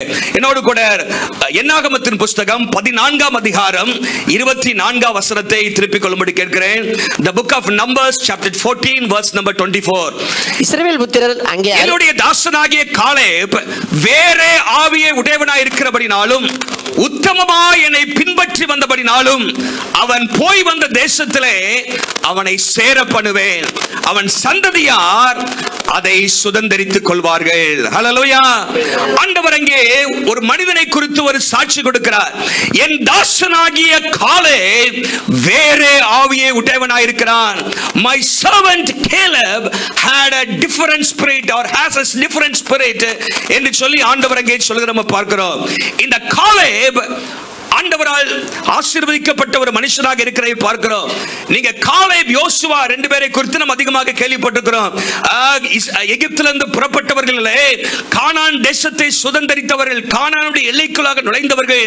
என்னோடு கூட என்னாகமத்தின் புஸ்தகம் 14ஆம் அதிகாரம் 24ஆம் வசனத்தை திருப்பிக் கொள்ளும்படி கேட்கிறேன். The book of Numbers chapter 14 verse number 24. இஸ்ரவேல் புத்திரர் அங்கே என்னுடைய தாசனாகிய காலேப் வேறே ஆவியை உடையவனாய் இருக்கிறபடினாலும் உத்தமமாய் என்னை பின்பற்றி வந்தபடினாலும் அவன் போய் வந்த தேசத்திலே அவனை சேர பண்ணுவேன், அவன் சந்ததியார் அதை சுதந்தரித்துக் கொள்வார்கள். ஹல்லேலூயா. ஆண்டவர் அங்கே ஒரு மனிதனை குறித்து ஒரு சாட்சி கொடுக்கிறார். என் தாசனாகிய காலேப் வேறே ஆவியை உடையவனாய் இருக்கிறான். My servant Caleb had a different spirit or has a different spirit என்று சொல்லி ஆண்டவர் அங்கே சொல்லுகிறத நம்ம பார்க்கிறோம். இந்த காலேப் ஆண்டவரால் ஆசீர்வதிக்கப்பட்ட ஒரு மனுஷனாக இருக்கிறதை பார்க்கிறோம். நீங்க காலேப் யோசுவா ரெண்டு பேரை குறித்து நம்ம அதிகமாக கேள்விப்பட்டிருக்கிறோம். எகிப்திலிருந்து புறப்பட்டவர்களே கானான் தேசத்தை சுதந்தரித்தவர்கள், கானானுடைய எல்லைக்குள்ளாக நுழைந்தவர்கள்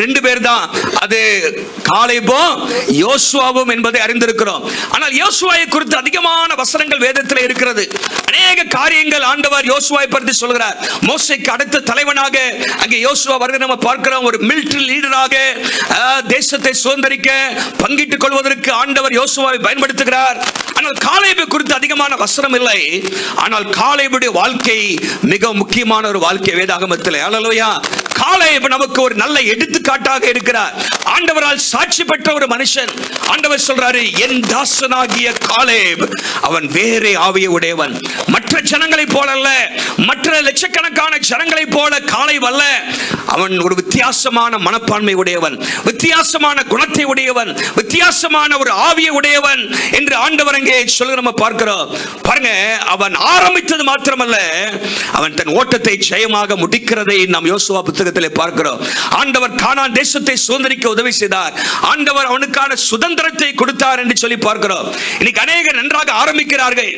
ரெண்டு பேர் தான். அது காலேபும் யோசுவாவும் என்பதை அறிந்திருக்கிறோம். ஆனால் யோசுவாவை குறித்து அதிகமான வசனங்கள் வேதத்தில் இருக்கிறது. அநேக காரியங்கள் ஆண்டவர் யோசுவாவை பற்றி சொல்கிறார். மோசேக்கு அடுத்த தலைவனாக அங்கே யோசுவா வருகிறதை நம்ம பார்க்கிறோம். ஒரு மிலிட்டரி லீடராக தேசத்தை சுதந்தரிக்க பங்கிட்டுக் கொள்வதற்கு ஆண்டவர் யோசுவாவை பயன்படுத்துகிறார். ஆனால் காலேபை குறித்து அதிகமான வசனம் இல்லை. ஆனால் காலேபுடைய வாழ்க்கை மிக முக்கியமான ஒரு வாழ்க்கை வேதாகமத்தில். ஹல்லேலூயா. காலேப் நமக்கு ஒரு நல்ல எடுத்துக்காட்டாக இருக்கிறார். ஆண்டவரால் சாட்சி பெற்ற ஒரு மனுஷன். ஆண்டவர் சொல்றாரு, என் தாசனாகிய காலேப் அவன் வேறே ஆவியை உடையவன். மற்ற ஜனங்களை போல அல்ல, மற்ற லட்சக்கணக்கான ஜனங்களை போல காலேப் அல்ல. அவன் ஒரு வித்தியாசமான மனப்பான்மை உடையவன், வித்தியாசமான குணத்தை உடையவன், வித்தியாசமான ஒரு ஆவியை உடையவன் என்று ஆண்டவர் அங்கே சொல்ல நம்ம பார்க்கிறோம். பாருங்க, அவன் ஆரம்பித்தது மாத்திரமல்ல, அவன் தன் ஓட்டத்தை ஜெயமாக முடிக்கிறதை நாம் யோசுவா புத்தகத்திலே பார்க்கிறோம். ஆண்டவர் கானான் தேசத்தை சுதந்தரிக்க உதவி செய்தார். ஆண்டவர் அவனுக்கான சுதந்திரத்தை கொடுத்தார் என்று சொல்லி பார்க்கிறோம். இன்னைக்கு அநேகர் நன்றாக ஆரம்பிக்கிறார்கள்.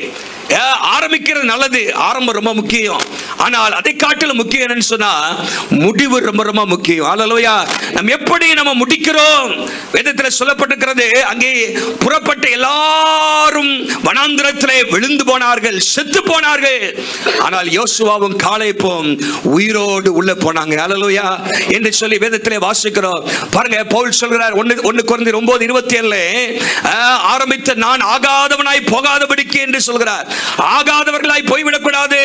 ஆரம்பிக்கிறது நல்லது, ஆரம்பம் ரொம்ப முக்கியம். ஆனால் அதை காட்டிலும் முக்கியம் என்னன்னு சொன்னா முடிவு ரொம்ப ரொம்ப முக்கியம். ஹல்லேலூயா. நம்ம எப்படி நம்ம முடிக்கிறோம் வேதத்தில் சொல்லப்பட்டிருக்கிறது. அங்கே புறப்பட்ட எல்லாரும் வனாந்திரத்திலே விழுந்து போனார்கள், செத்து போனார்கள். ஆனால் யோசுவாவும் காலேப்பும் உயிரோடு உள்ள போனாங்க. ஹல்லேலூயா என்று சொல்லி வேதத்திலே வாசிக்கிறோம். பாருங்க, பவுல் சொல்கிறார் 1 கொரிந்தியர் 9:27 ஆரம்பித்த நான் ஆகாதவனாய் போகாதபடிக்கு என்று சொல்கிறார். ஆகாதவர்களாய் போய்விடக்கூடாது.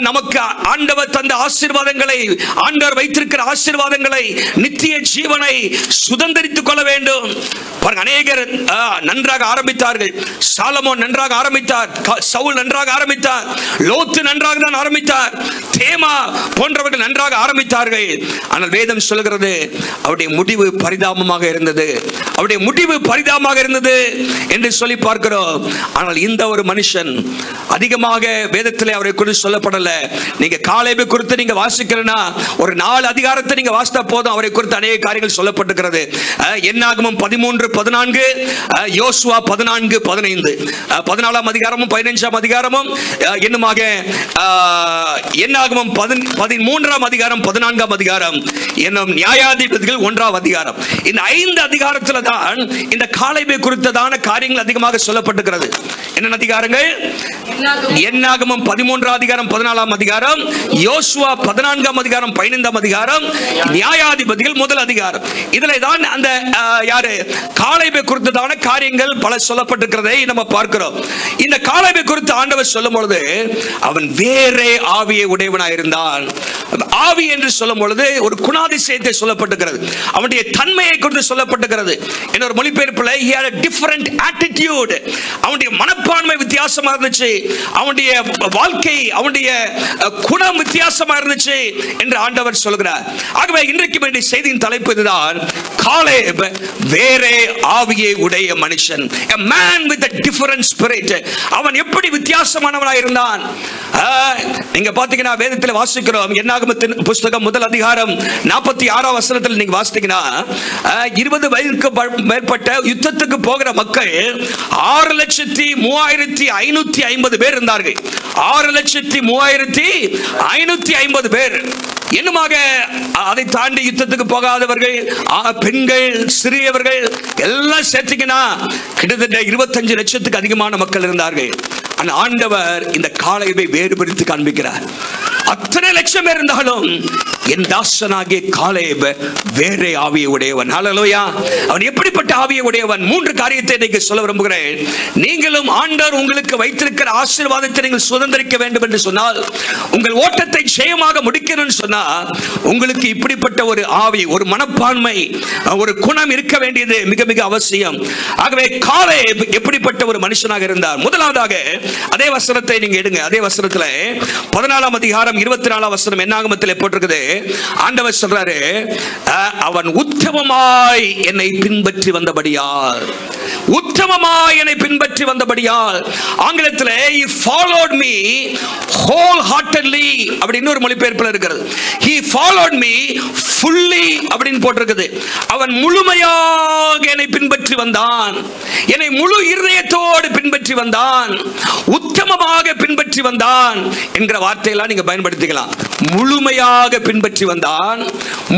நமக்கு ஆண்டவர் தந்த ஆசீர்வாதங்களை, ஆண்டவர் வைத்திருக்கிற ஆசீர்வாதங்களை, நித்திய ஜீவனை சுதந்தரித்துக் கொள்ள வேண்டும். அநேகர் நன்றாக ஆரம்பித்தார்கள். சாலமோன் நன்றாக ஆரம்பித்தார், சவுல் நன்றாக ஆரம்பித்தார், லோத்து நன்றாக தான் ஆரம்பித்தார், தேமா போன்றவர்கள் நன்றாக ஆரம்பித்தார்கள். ஆனால் வேதம் சொல்கிறது அவருடைய முடிவு பரிதாபமாக இருந்தது, அவருடைய முடிவு பரிதாபமாக இருந்தது என்று சொல்லி பார்க்கிறோம். ஆனால் இந்த ஒரு மனுஷன் அதிகமாக வேதத்திலே அவரை குறித்து சொல்லப்படல. நீங்க காலேபை குறித்து நீங்க வாசிக்கிறனா ஒரு 4 அதிகாரத்தை நீங்க வாசித்தா போதும், அவரை குறித்து அநேக காரியங்கள் சொல்லப்பட்டிருக்கிறது. என்னாகமம் 13:14, யோசுவா 14:15, 14ஆம் அதிகாரமும் 15ஆம் அதிகாரமும் என்னுமாக என்னாகமம் 13ஆம் அதிகாரம் 14ஆம் அதிகாரம் என்னும் நியாயாதிபதிகள் 1ஆம் அதிகாரம். இந்த 5 அதிகாரத்தில் தான் இந்த காலேபை குறித்ததான காரியங்கள் அதிகமாக சொல்லப்பட்டிருக்கிறது. என்ன அதிகாரங்கள்? என்னாகமம் 13ஆம் அதிகாரம் 14ஆம் அதிகாரம், யோசுவா 14ஆம் அதிகாரம் 15ஆம் அதிகாரம், நியாயாதிபதிகள் 1 அதிகாரம். இதிலே தான் அந்த யாரு காலேபை குறித்ததான காரியங்கள் பல சொல்லப்பட்டிருக்கிறதை நம்ம பார்க்கிறோம். இந்த காலேபை குறித்து ஆண்டவர் சொல்லும் பொழுது அவன் வேறே ஆவியை உடையவனாய் இருந்தான். ஆவி என்று சொல்லும் பொழுது ஒரு குணாதிசயத்தை சொல்லப்பட்டிருக்கிறது, அவனுடைய தன்மையை குறித்து சொல்லப்பட்டிருக்கிறது. இன்னொரு மொழிபெயர்ப்பில் he had a different attitude, அவனுடைய மனப்பான்மை வித்தியாசமா இருந்துச்சு, அவனுடைய வாழ்க்கை, அவனுடைய குணம் வித்தியாசமா இருந்துச்சு என்று ஆண்டவர் சொல்கிறார். ஆகவே இன்றைக்கு வேண்டிய செய்தியின் தலைப்பு இதுதான், காலேப் வேறே ஆவியை உடைய மனுஷன், a man with a different spirit. அவன் எப்படி வித்தியாசமானவனாய் இருந்தான்? நீங்க பாத்தீங்கன்னா வேதத்தில் வாசிக்கிறோம். என்னாகமத்தின் புஸ்தகம் 1 அதிகாரம் 46ஆம் வசனத்தில் நீங்க வாசித்தீங்கன்னா 20 வயதுக்கு மேற்பட்ட யுத்தத்துக்கு போகிற மக்கள் 6,35,550 பேர் இருந்தார்கள். 6,35,550 பேர். என்னமாக அதை தாண்டி யுத்தத்துக்கு போகாதவர்கள், பெண்கள், சிறியவர்கள் எல்லாம் சேர்த்தீங்கன்னா கிட்டத்தட்ட 25 லட்சத்துக்கு அதிகமான மக்கள் இருந்தார்கள். ஆண்டவர் இந்த காலேபை வேறுபடுத்தி காண்பிக்கிறார். அத்தனை லட்சம் இருந்தாலும் என் தாசனாகிய காலேப் வேறே ஆவியை உடையவன். ஹல்லேலூயா. அவன் எப்படிப்பட்ட ஆவியை உடையவன்? 3 காரியத்தை இன்னைக்கு சொல்ல விரும்புகிறேன். நீங்களும் ஆண்டவர் உங்களுக்கு வைத்திருக்கிற ஆசீர்வாதத்தை நீங்கள் சுதந்திரிக்க வேண்டும் என்று சொன்னால், உங்கள் ஓட்டத்தை ஜெயமாக முடிக்கணும்னு சொன்னா, உங்களுக்கு இப்படிப்பட்ட ஒரு ஆவி, ஒரு மனப்பான்மை, ஒரு குணம் இருக்க வேண்டியது மிக மிக அவசியம். ஆகவே காலேப் எப்படிப்பட்ட ஒரு மனுஷனாக இருந்தார்? முதலாவதாக அதே வசனத்தை நீங்க எடுங்க. அதே வசனத்துல 14ஆம் அதிகாரம் 24ஆம் வசனம் என்னாகமத்திலே போட்டிருக்குது. ஆண்டவர் சொல்றாரு, அவன் உத்தமமாய் என்னை பின்பற்றி வந்தபடியால், உத்தமமாய் என்னை பின்பற்றி வந்தபடியால். ஆங்கிலத்தில் he followed me wholeheartedly அப்படின்னு ஒரு மொழிபெயர்ப்பில் இருக்கிறது. he followed me fully அப்படின்னு போட்டிருக்குது. அவன் முழுமையாக என்னை பின்பற்றி வந்தான், என்னை முழு இருதயத்தோடு பின்பற்றி வந்தான், உத்தமமாக பின்பற்றி வந்தான் என்கிற வார்த்தையெல்லாம் நீங்க பயன்படுத்திக்கலாம். முழுமையாக பின்பற்றி வந்தான்,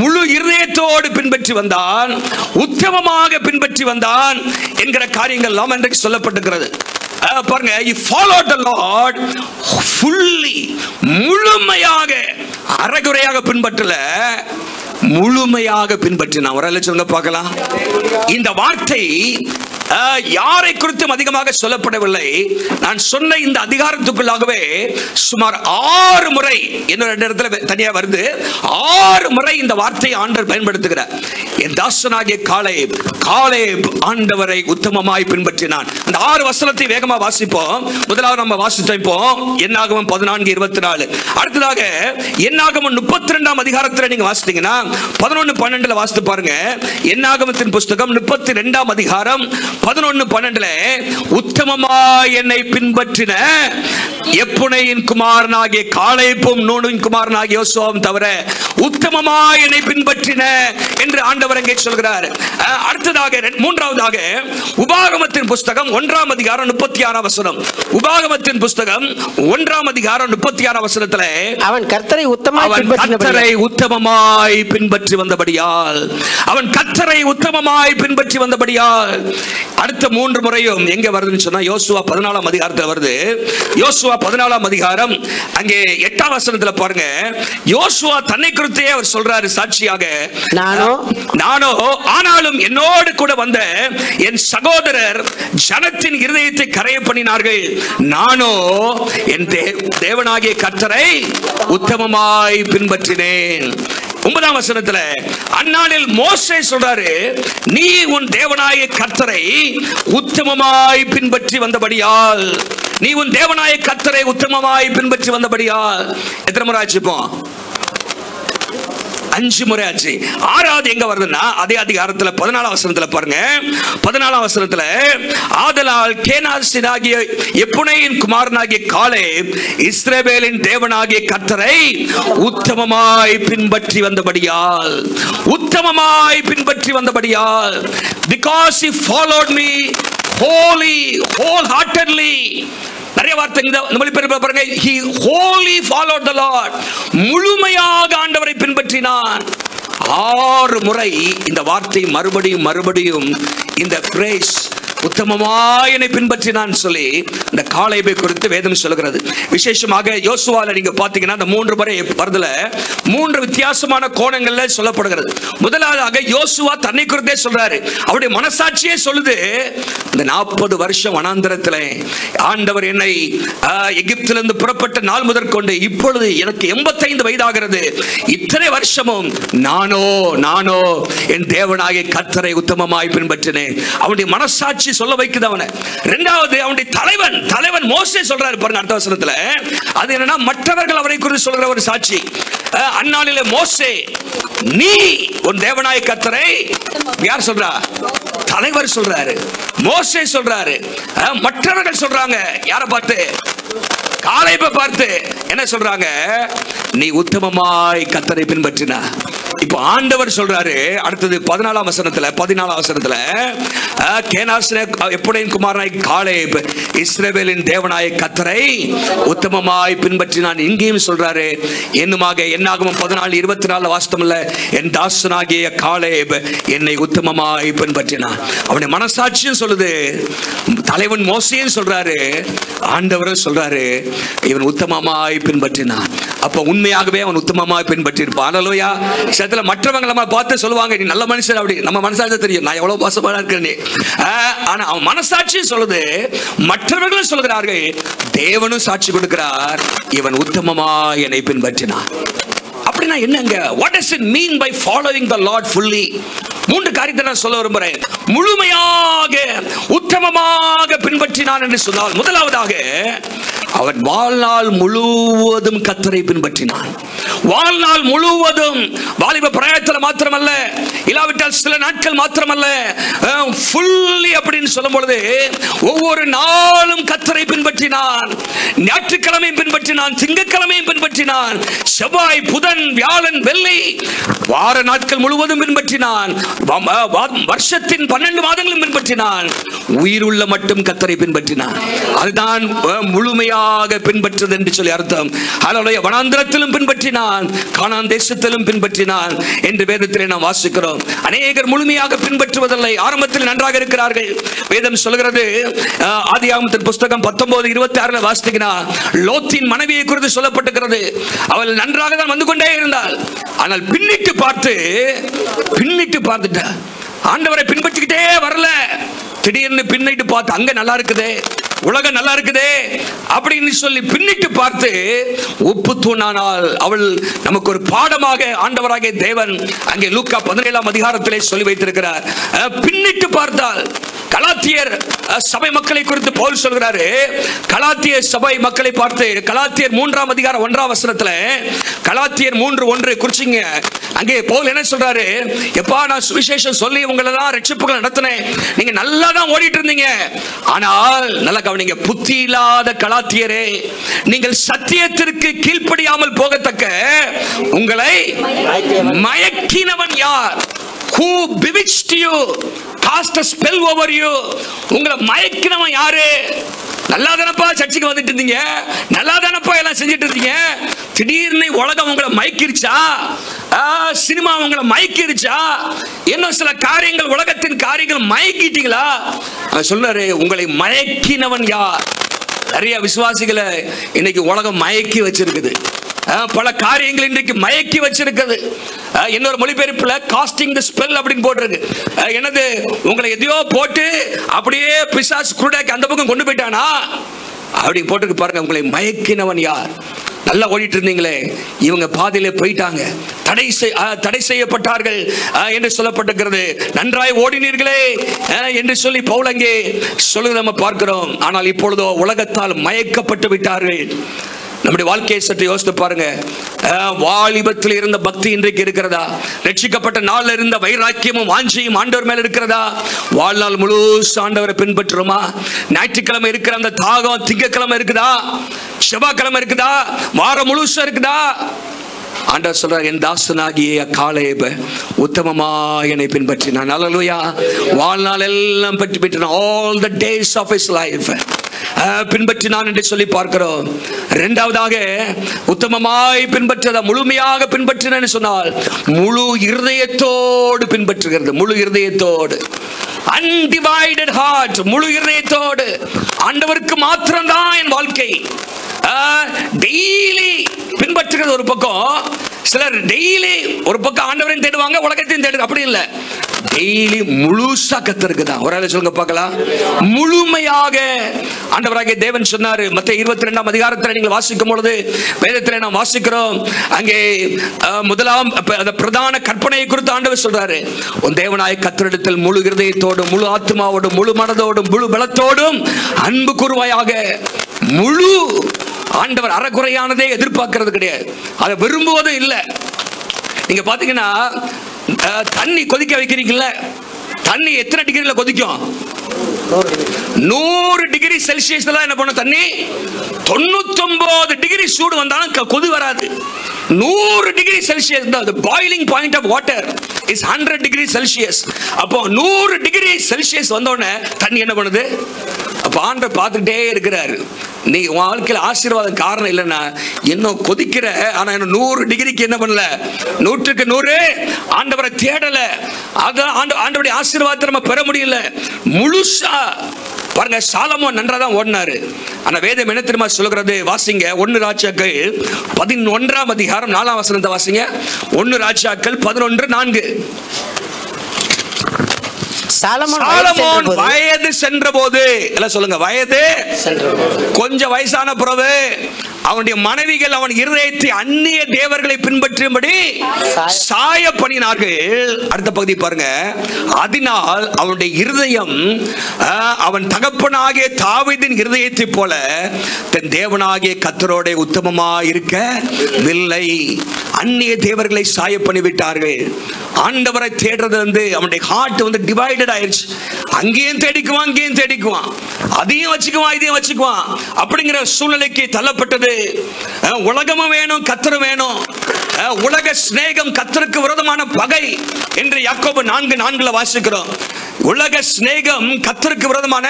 முழு இருதயத்தோடு பின்பற்றி வந்தான், உத்தமமாக பின்பற்றி வந்தான் என்கிற காரியங்கள் எல்லாம் இன்றைக்கு சொல்லப்பட்டிருக்கிறது. பாருங்க, he followed the Lord fully, முழுமையாக, அரைகுறையாக பின்பற்றல, முழுமையாக பின்பற்றினான். ஒரு சொல்லுங்க பார்க்கலாம். இந்த வார்த்தை யாரை குறித்தும் அதிகமாக சொல்லப்படவில்லை. நான் சொன்ன இந்த அதிகாரத்துக்குள்ளாகவே சுமார் 6 முறை, இன்னும் 2 இடத்துல தனியா வருது, 6 முறை இந்த வார்த்தையை ஆண்டவர் பயன்படுத்துகிறார். என் தாசனாகிய காலேப், காலேப் ஆண்டவரை உத்தமமாய் பின்பற்றினான். அந்த 6 வசனத்தை வேகமா வாசிப்போம். முதலாவது நம்ம வாசிப்போம் என்னாகமம் 14:24. அடுத்ததாக என்னாகமம் 32ஆம் அதிகாரத்தில் நீங்க வாசித்தீங்கன்னா 11:12 வாசித்து பாருங்க. என்னாகமத்தின் புஸ்தகம் 32ஆம் அதிகாரம் 11:12 உத்தமமாய் என்னை பின்பற்றின எப்புனையின் குமாரனாகிய காலேப்பும் நூனின் குமாரனாகிய யோசுவாவும் தவிர உத்தமமாய் என்னை பின்பற்றின என்று ஆண்டவர் அங்கே சொல்கிறார். அடுத்ததாக மூன்றாவதாக உபாகமத்தின் புஸ்தகம் 1ஆம் அதிகாரம் 36ஆம் வசனம். உபாகமத்தின் புஸ்தகம் 1ஆம் அதிகாரம் 36ஆம் வசனத்திலே அவன் கர்த்தரை உத்தமமாய் பின்பற்றி வந்தபடியால், அவன் கர்த்தரை உத்தமமாய் பின்பற்றி வந்தபடியால். அடுத்த 3 முறையும் எங்க வருதுன்னு சொன்னா யோசுவா 14ஆம் அதிகாரத்தில் வருது. யோசுவா 14ஆம் அதிகாரம் அங்கே 8ஆம் வசனத்துல பாருங்க. யோசுவா தன்னை குறித்தே அவர் சொல்றாரு சாட்சியாக, நானோ ஆனாலும் என்னோடு கூட வந்த என் சகோதரர் ஜனத்தின் இருதயத்தை கரைய பண்ணினார்கள், நானோ என் தேவனாகிய கர்த்தரை உத்தமமாய் பின்பற்றினேன். 9ஆம் வசனத்துல அந்நாளில் மோசே சொல்றாரு, நீ உன் தேவனாகிய கர்த்தரை உத்தமமாய் பின்பற்றி வந்தபடியால், நீ உன் தேவனாகிய கர்த்தரை உத்தமமாய் பின்பற்றி வந்தபடியால். எத்தனை முறை ஆச்சுப்போம்? 5 முறை ஆச்சு. 6வது எங்க வருதுன்னா அதே அதிகாரத்துல 14ஆம் வசனத்துல பாருங்க. 14ஆம் வசனத்துல ஆதலால் கேனாசினாகிய எப்புனையின் குமாரனாகிய காலேப் இஸ்ரவேலின் தேவனாகிய கர்த்தரை உத்தமமாய் பின்பற்றி வந்தபடியால், உத்தமமாய் பின்பற்றி வந்தபடியால், because he followed me wholeheartedly. நிறைய வார்த்தை இந்த மொழிபெயர்ப்பு பாருங்க. he wholly followed the Lord, முழுமையாக ஆண்டவரை பின்பற்றினான். 6 முறை இந்த வார்த்தை மறுபடியும் மறுபடியும் இந்த phrase உத்தமமாய் என்னை பின்பற்றினான் சொல்லி இந்த காலேபை குறித்து வேதம் சொல்கிறது. விசேஷமாக யோசுவால நீங்க பாத்தீங்கன்னா அந்த 3 முறை வருதுல 3 வித்தியாசமான கோணங்கள்ல சொல்லப்படுகிறது. முதலாவதாக யோசுவா தன்னை குறித்தே சொல்றாரு. அவருடைய மனசாட்சியே சொல்லுது, இந்த 40 வருஷம் வனாந்தரத்தில் ஆண்டவர் என்னை எகிப்திலிருந்து புறப்பட்ட நாள் முதற்கொண்டு இப்பொழுது எனக்கு 85 வயதாகிறது, இத்தனை வருஷமும் நானோ என் தேவனாகிய கர்த்தரை உத்தமமாய் பின்பற்றினேன். அவனுடைய மனசாட்சி சொல்ல வைக்குது அவனை. இரண்டாவது அவனுடைய தலைவன் மோசே சொல்றாரு பாருங்க அடுத்த வசனத்துல. அது என்னன்னா மற்றவர்கள் அவரை குறித்து சொல்ற ஒரு சாட்சி. அந்நாளிலே மோசே, நீ உன் தேவனாகிய கர்த்தரை, யார் சொல்றா? தலைவர் சொல்றாரு, மோசே சொல்றாரு. மற்றவர்கள் சொல்றாங்க யாரை பார்த்து? காலேபை பார்த்து என்ன சொல்றாங்க? நீ உத்தமமாய் கர்த்தரை பின்பற்றினா. இப்ப ஆண்டவர் சொல்றாரு அடுத்தது 14ஆம் வசனத்துல கேனாசின எப்பொடையின் குமாரனாய் காலேப் இஸ்ரவேலின் தேவனாய கர்த்தரை உத்தமமாய் பின்பற்றினான். இங்கேயும் சொல்றாரு என்னுமாக என்னாகமம் 14:24 வாசித்தோம்ல, என் தாசனாகிய காலேப் என்னை உத்தமமாய் பின்பற்றினான். அவனுடைய மனசாட்சியும் சொல்லுது, தலைவன் மோசேயும் சொல்றாரு, ஆண்டவரும் சொல்றாரு இவன் உத்தமமாய் பின்பற்றினான். அப்ப உண்மையாகவே அவன் உத்தமமாய் பின்பற்றிருப்பான். அல்லேலூயா. சத்துல மற்றவங்க நம்ம பார்த்து சொல்லுவாங்க நீ நல்ல மனுஷன், அப்படி நம்ம மனசாட்சி தெரியும் நான் எவ்வளவு மோசமா இருக்கேன். ஆனா அவன் மனசாட்சியும் சொல்லுது, மற்றவர்களும் சொல்லுகிறார்கள், தேவனும் சாட்சி கொடுக்கிறார், இவன் உத்தமமாய் என்னை பின்பற்றினான். அப்படின்னா என்னங்க? what does it mean by following the Lord fully? 3 காரியத்தை நான் சொல்ல விரும்புகிறேன். முழுமையாக உத்தமமாக பின்பற்றினான் என்று சொன்னால், முதலாவதாக அவன் வாழ்நாள் முழுவதும் கர்த்தரை பின்பற்றினான். வாழ்நாள் முழுவதும், வாலிப பிராயத்தில் மாத்திரமல்ல, இல்லாவிட்டால் சில நாட்கள் மாத்திரமல்ல, ஃபுல்லி அப்படின்னு சொல்லும் பொழுது ஒவ்வொரு நாளும் கர்த்தரை பின்பற்றினான். ஞாயிற்றுக்கிழமையும் பின்பற்றினான், திங்கட்கிழமையும் பின்பற்றினான், செவ்வாய் புதன் வியாழன் வெள்ளி வார நாட்கள் முழுவதும் பின்பற்றினான். வருஷத்தின் 12 மாதங்களும் பின்பற்றினான். உயிருள்ள மட்டும் கர்த்தரை பின்பற்றினான். அதுதான் முழுமையாக பின்பற்றுவது என்று சொல்லி அர்த்தம். ஹல்லேலூயா. வனாந்திரத்திலும் பின்பற்றினான், கானான் தேசத்திலும் பின்பற்றினான் என்று வேதத்திலே நாம் வாசிக்கிறோம். அநேகர் முழுமையாக பின்பற்றுவதில்லை, ஆரம்பத்தில் நன்றாக இருக்கிறார்கள். வேதம் சொல்கிறது, ஆதியாகமத்தின் புத்தகம் 19:26 வாசித்தீங்கன்னா லோத்தின் மனைவியை குறித்து சொல்லப்பட்டிருக்கிறது. அவள் நன்றாக தான் வந்து கொண்டே இருந்தாள். ஆனால் பின்னிட்டு பார்த்துட்டா, ஆண்டவரை பின்பற்றிக்கிட்டே வரல. திடீர்னு பின்னிட்டு பார்த்து அங்க நல்லா இருக்குதே, உலகம் நல்லா இருக்குதே அப்படின்னு சொல்லி பின்னிட்டு பார்த்து உப்பு தூணானால் அவள். நமக்கு ஒரு பாடமாக ஆண்டவராகிய தேவன் அங்கே லூக்கா 17ஆம் அதிகாரத்திலே சொல்லி வைத்திருக்கிறார். பின்னிட்டு பார்த்தால் கலாத்தியர் சபை மக்களை குறித்து பவுல் சொல்கிறாரு. கலாத்திய சபை மக்களை பார்த்து கலாத்தியர் 3ஆம் அதிகாரம் 1ஆம் வசனத்துல, கலாத்தியர் 3:1 குறிச்சிங்க. அங்கே பவுல் என்ன சொல்றாரு? எப்பா நான் சுவிசேஷம் சொல்லி உங்களை தான் ரட்சிப்புகள் நடத்தினேன், நீங்க நல்லா தான் ஓடிட்டு இருந்தீங்க. ஆனால் நல்லா கவனிங்க, புத்தி இல்லாத கலாத்தியரே, நீங்கள் சத்தியத்திற்கு கீழ்ப்படியாமல் போகத்தக்க உங்களை மயக்கினவன் யார்? Who bewitched you? Cast a spell over you. உங்களை மயக்கினவன் யாரு? நல்லா தானப்பா சர்ச்சுக்கு வந்துட்டு இருந்தீங்க, நல்லா தானப்பா எல்லாம் செஞ்சுட்டு இருந்தீங்க, திடீர்னு உலகம் உங்களை மயக்கிருச்சா? சினிமா உங்களை மயக்கிருச்சா? இன்னும் சில காரியங்கள், உலகத்தின் காரியங்கள் மயக்கிட்டீங்களா? சொல்றாரு, உங்களை மயக்கினவன் யார்? நிறைய விசுவாசிகளை இன்னைக்கு உலகம் மயக்கி வச்சிருக்குது. பல காரியங்கள் இன்றைக்கு மயக்கி வச்சிருக்கிறது. இன்னொரு மொழிபெயர்ப்புல காஸ்டிங் தி ஸ்பெல் அப்படின்னு போட்டிருக்கு. என்னது, உங்களை எதையோ போட்டு அப்படியே பிசாசு குருடாக்கி அந்த பக்கம் கொண்டு போயிட்டானா அப்படி போட்டுருக்கு பாருங்க. உங்களை மயக்கினவன் யார்? நல்லா ஓடிட்டு இருந்தீங்களே, இவங்க பாதியிலே போயிட்டாங்க, தடை செய்யப்பட்டார்கள் என்று சொல்லப்பட்டிருக்கிறது. நன்றாய் ஓடினீர்களே என்று சொல்லி பவுல் அங்கே சொல்லுங்க நம்ம பார்க்கிறோம். ஆனால் இப்பொழுதோ உலகத்தால் மயக்கப்பட்டு விட்டார்கள். நம்முடைய வாழ்க்கையை சற்று யோசித்து பாருங்க. வாலிபத்தில் இருந்த பக்தி இன்றைக்கு இருக்கிறதா? ரட்சிக்கப்பட்ட நாள்ல இருந்த வைராக்கியமும் வாஞ்சியும் ஆண்டவர் மேல இருக்கிறதா? வாழ்நாள் முழு ஆண்டவரை பின்பற்றுமா? ஞாயிற்றுக்கிழமை இருக்கிற அந்த தாகம் திங்கட்கிழமை இருக்குதா? செவ்வாய்க்கிழமை இருக்குதா? வாரம் முழுசா இருக்குதா? ஆண்டவர் சொல்றார், என் தாசனாகிய காலேப் உத்தமமா என்னை பின்பற்றினான். அல்லேலூயா. வாழ்நாள் எல்லாம் பின்பற்றினான். all the days of his life பின்பற்றினான் என்று சொல்லி பார்க்கிறோம். இரண்டாவதாக உத்தமமாய் பின்பற்றத, முழுமையாக பின்பற்றினு சொன்னால் முழு இருதயத்தோடு பின்பற்றுகிறது. முழு இருதயத்தோடு, undivided heart, முழு இருதயத்தோடு. ஆண்டவருக்கு மாத்திரம்தான் என் வாழ்க்கை. டெய்லி பின்பற்றுகிறது ஒரு பக்கம், சிலர் டெய்லி ஒரு பக்கம் ஆண்டவரையும் தேடுவாங்க, உலகத்தையும் தேடுங்க. அப்படி இல்லை, டெய்லி முழுசா கர்த்தருக்கு தான். ஒரு ஆளு சொல்லுங்க பார்க்கலாம். முழுமையாக ஆண்டவராகிய தேவன் சொன்னாரு. மத்தேயு 22ஆம் அதிகாரத்தில் நீங்கள் வாசிக்கும் பொழுது வேதத்தில் நாம் வாசிக்கிறோம். அங்கே முதலாம் பிரதான கற்பனையை குறித்து ஆண்டவர் சொல்றாரு, உன் தேவனாய கர்த்தரிடத்தில் முழு இருதயத்தோடும் முழு ஆத்மாவோடும் முழு மனதோடும் முழு பலத்தோடும் அன்பு கூறுவாயாக. முழு ஆண்டவர் அறகுறையானதே எதிர்பார்க்கிறது கிடையாது, அதை விரும்புவதும் இல்லை. நீங்க பாத்தீங்கன்னா தண்ணி கொதிக்க வைக்கிறீங்கல்ல, தண்ணி எத்தனை டிகிரில கொதிக்கும்? 100 டிகிரி செல்சியஸ்ல என்ன பண்ண தண்ணி 99 டிகிரி சூடு வந்தாலும் கொதி வராது. 100 டிகிரி செல்சியஸ் தான் boiling point of water is 100 degree Celsius. அப்போ 100 டிகிரி செல்சியஸ் வந்தோடனே தண்ணி என்ன பண்ணுது? அப்போ ஆண்டவர் பார்த்துக்கிட்டே இருக்கிறாரு. நீ வாழ்க்கையில் ஆசீர்வாதம் காரணம் இல்லைன்னா இன்னும் கொதிக்கிற, ஆனா 100 டிகிரிக்கு என்ன பண்ணல, 100க்கு 100 ஆண்டவரை தேடல. அதான் ஆண்டவருடைய ஆசீர்வாதத்தை நம்ம பெற முடியல முழுசா. பாருங்க, சாலமோன் நன்றா தான் ஓடினாரு. ஆனா வேதம் என்ன தெரியுமா சொல்லுகிறது? வாசிங்க 1 ராஜாக்கள் 11ஆம் அதிகாரம் 4ஆம் வசனத்தை வாசிங்க. 1 ராஜாக்கள் 11:4. சாலமோன் வயது சென்றபோது, எல்லாம் சொல்லுங்க, வயது கொஞ்சம் வயசான பிறகு அவனுடைய மனைவிகள் அவன் இருதயத்தை அந்நிய தேவர்களை பின்பற்றும்படி சாய பண்ணினார்கள். அடுத்த பகுதி பாருங்க. அதனால் அவனுடைய இருதயம் அவன் தகப்பனாகிய தாவீதின் இருதயத்தை போல தன் தேவனாகிய கர்த்தரோட உத்தமமாய் இருக்கவில்லை. அந்நிய தேவர்களை சாய பண்ணிவிட்டார்கள். ஆண்டவரை தேடுறது அவனுடைய ஹார்ட் டிவைடட் ஆயிருச்சு. அங்கேயும் தேடிக்குவான், அங்கேயும் தேடிக்குவான், அதையும் வச்சுக்குவான், இதையும் வச்சுக்குவான். அப்படிங்கிற சூழ்நிலைக்கு தள்ளப்பட்டது. உலகமும் வேணும், கர்த்தரும் வேணும். உலக சிநேகம் கர்த்தருக்கு விரோதமான பகை என்று யாக்கோபு 4:4 வாசிக்கிறோம். உலக சிநேகம் கர்த்தருக்கு விரோதமான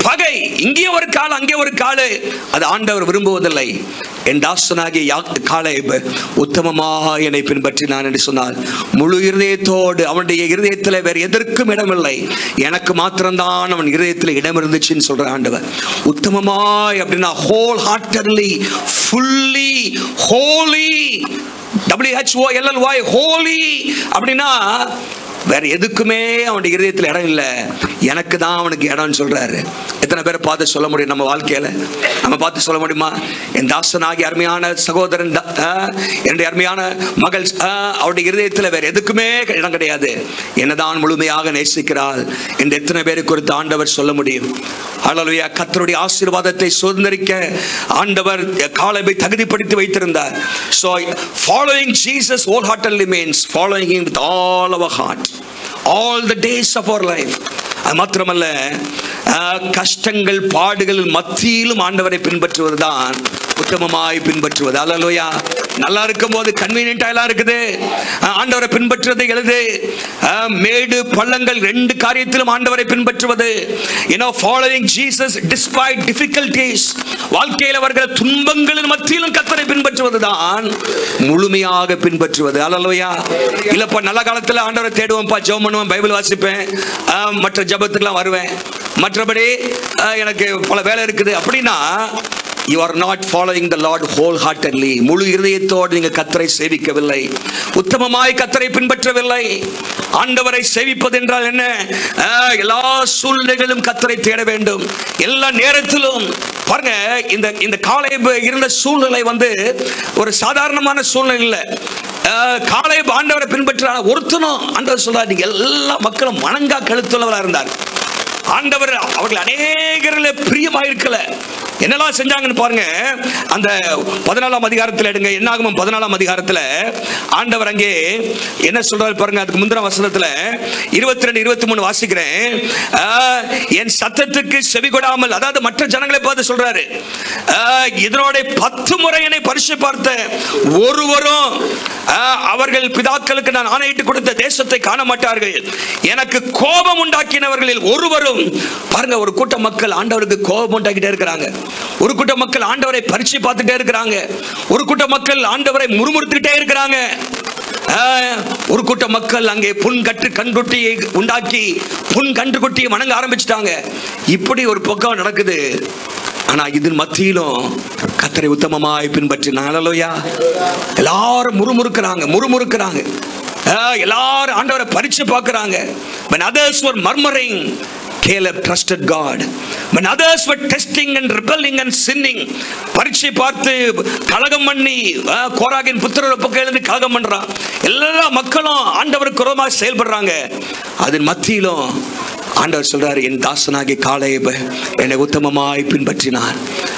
பகை. இங்கே ஒரு கால், அங்கே ஒரு கால். அது ஆண்டவர் விரும்புவதில்லை. என் தாசனாகிய காலேப் உத்தமமாக என்னை பின்பற்றினான் என்று சொன்னால் முழு இருதயத்தோடு, அவனுடைய இருதயத்தில் வேற எதற்கும் இடமில்லை, எனக்கு மாத்திரம்தான் அவன் இருதயத்தில் இடம் இருந்துச்சுன்னு சொல்ற ஆண்டவர். உத்தமமாய் அப்படின்னா wholeheartedly, fully, wholly, WHOLLY, wholly அப்படின்னா வேற எதுக்குமே அவனுடைய இருதயத்தில் இடம் இல்லை, எனக்கு தான் அவனுக்கு இடம்னு சொல்றாரு. எத்தனை பேரை பார்த்து சொல்ல முடியும்? நம்ம வாழ்க்கையில நம்ம பார்த்து சொல்ல முடியுமா? என் தாசனாகி அருமையான சகோதரன், என்னுடைய அருமையான மகள், அவருடைய இருதயத்தில் வேற எதுக்குமே இடம் கிடையாது, என்னதான் முழுமையாக நேசிக்கிறாள் என்று எத்தனை பேரை குறித்து ஆண்டவர் சொல்ல முடியும்? ஹல்லேலூயா. கர்த்தருடைய ஆசீர்வாதத்தை சுதந்தரிக்க ஆண்டவர் காலேபை தகுதிப்படுத்தி வைத்திருந்தார். So following Jesus wholeheartedly means following him with all our heart, all the days of our life. அது மாத்திரமல்ல, கஷ்டங்கள் பாடுகள் மத்தியிலும் ஆண்டவரை பின்பற்றுவது தான் உத்தமமாய் பின்பற்றுவது. அல்லேலூயா. நல்லா இருக்கும் போது கன்வீனியன்டா எல்லாம் இருக்குது, ஆண்டவரை பின்பற்றுவது எழுது. மேடு பள்ளங்கள் 2 காரியத்திலும் ஆண்டவரை பின்பற்றுவது, following Jesus despite difficulties, வாழ்க்கையில் அவர்கள் துன்பங்களின் மத்தியிலும் கர்த்தரை பின்பற்றுவது தான் முழுமையாக பின்பற்றுவது. அல்லேலூயா. இல்லப்பா நல்ல காலத்துல ஆண்டவரை தேடுவேன்ப்பா, ஜெபம் பண்ணுவேன், பைபிள் வாசிப்பேன், மற்ற ஜெபத்துக்குலாம் வருவேன், மற்றபடி எனக்கு பல வேலை இருக்குது அப்படின்னா you are not following the Lord wholeheartedly. முழு இருதயத்தோடு நீங்க கர்த்தரை சேவிக்கவில்லை, உத்தமமாய் கர்த்தரை பின்பற்றவில்லை. ஆண்டவரை சேவிப்பது என்றால் என்ன? எல்லா சூழ்நிலைகளிலும் கர்த்தரை தேட வேண்டும், எல்லா நேரத்திலும். பாருங்க, இந்த காலேப் இருந்த சூழ்நிலை ஒரு சாதாரணமான சூழ்நிலை இல்லை. காலேப் ஆண்டவரை பின்பற்ற ஒருத்தனும் ஆண்டவர் சொல்றார், நீங்க எல்லா மக்களும் மணங்கா கழுத்துள்ளவரா இருந்தார். ஆண்டவர் அவர்கள் அநேகரில் பிரியமாயிருக்கல. என்னெல்லாம் செஞ்சாங்கன்னு பாருங்க. அந்த 14ஆம் அதிகாரத்தில் எடுங்க, என்னாகமம் 14ஆம் அதிகாரத்தில் ஆண்டவர் அங்கே என்ன சொல்றாரு பாருங்க. அதுக்கு முந்தின வசனத்தில் 22, 23 வாசிக்கிறேன். என் சத்தத்துக்கு செவி கொடாமல், அதாவது மற்ற ஜனங்களை பார்த்து சொல்றாரு, இதனோட 10 முறை என்னை பரிசு பார்த்த ஒருவரும் அவர்கள் பிதாக்களுக்கு நான் ஆணையிட்டு கொடுத்த தேசத்தை காண மாட்டார்கள். எனக்கு கோபம் உண்டாக்கினவர்களில் ஒருவரும், பாருங்க, ஒரு கூட்ட மக்கள் ஆண்டவருக்கு கோபம் உண்டாக்கிட்டே இருக்கிறாங்க, ஒரு கூட்ட மக்கள் ஆண்டவரை பரிசு பார்த்துட்டே இருக்கிறாங்க, ஒரு கூட்ட மக்கள் ஆண்டவரை முறுமுறுத்துட்டே இருக்கிறாங்க, ஒரு கூட்ட மக்கள் அங்கே புண் கட்டு கண்குட்டியை உண்டாக்கி புண் கன்றுக்குட்டியை வணங்க ஆரம்பிச்சுட்டாங்க. இப்படி ஒரு பக்கம் நடக்குது. ஆனா இதன் மத்தியிலும் கர்த்தரை உத்தமமாய் பின்பற்றினாங்க. அல்லேலூயா. எல்லாரும் முறுமுறுக்கிறாங்க, எல்லாரும் ஆண்டவரை பரிசு பார்க்கறாங்க. when others were murmuring, Caleb trusted God. when others were testing and rebelling and sinning, பரிசை பார்த்து கலகம் பண்ணி கோராகின் புத்திரர் பக்கம் எழுந்து கலகம் பண்றான். எல்லா மக்களும் ஆண்டவருக்கு விரோதமாக செயல்படுறாங்க. அதன் மத்தியிலும் ஆண்டவர் சொல்றாரு, என் தாசனாகிய காலேப் என்னை உத்தமமாய் பின்பற்றினார்.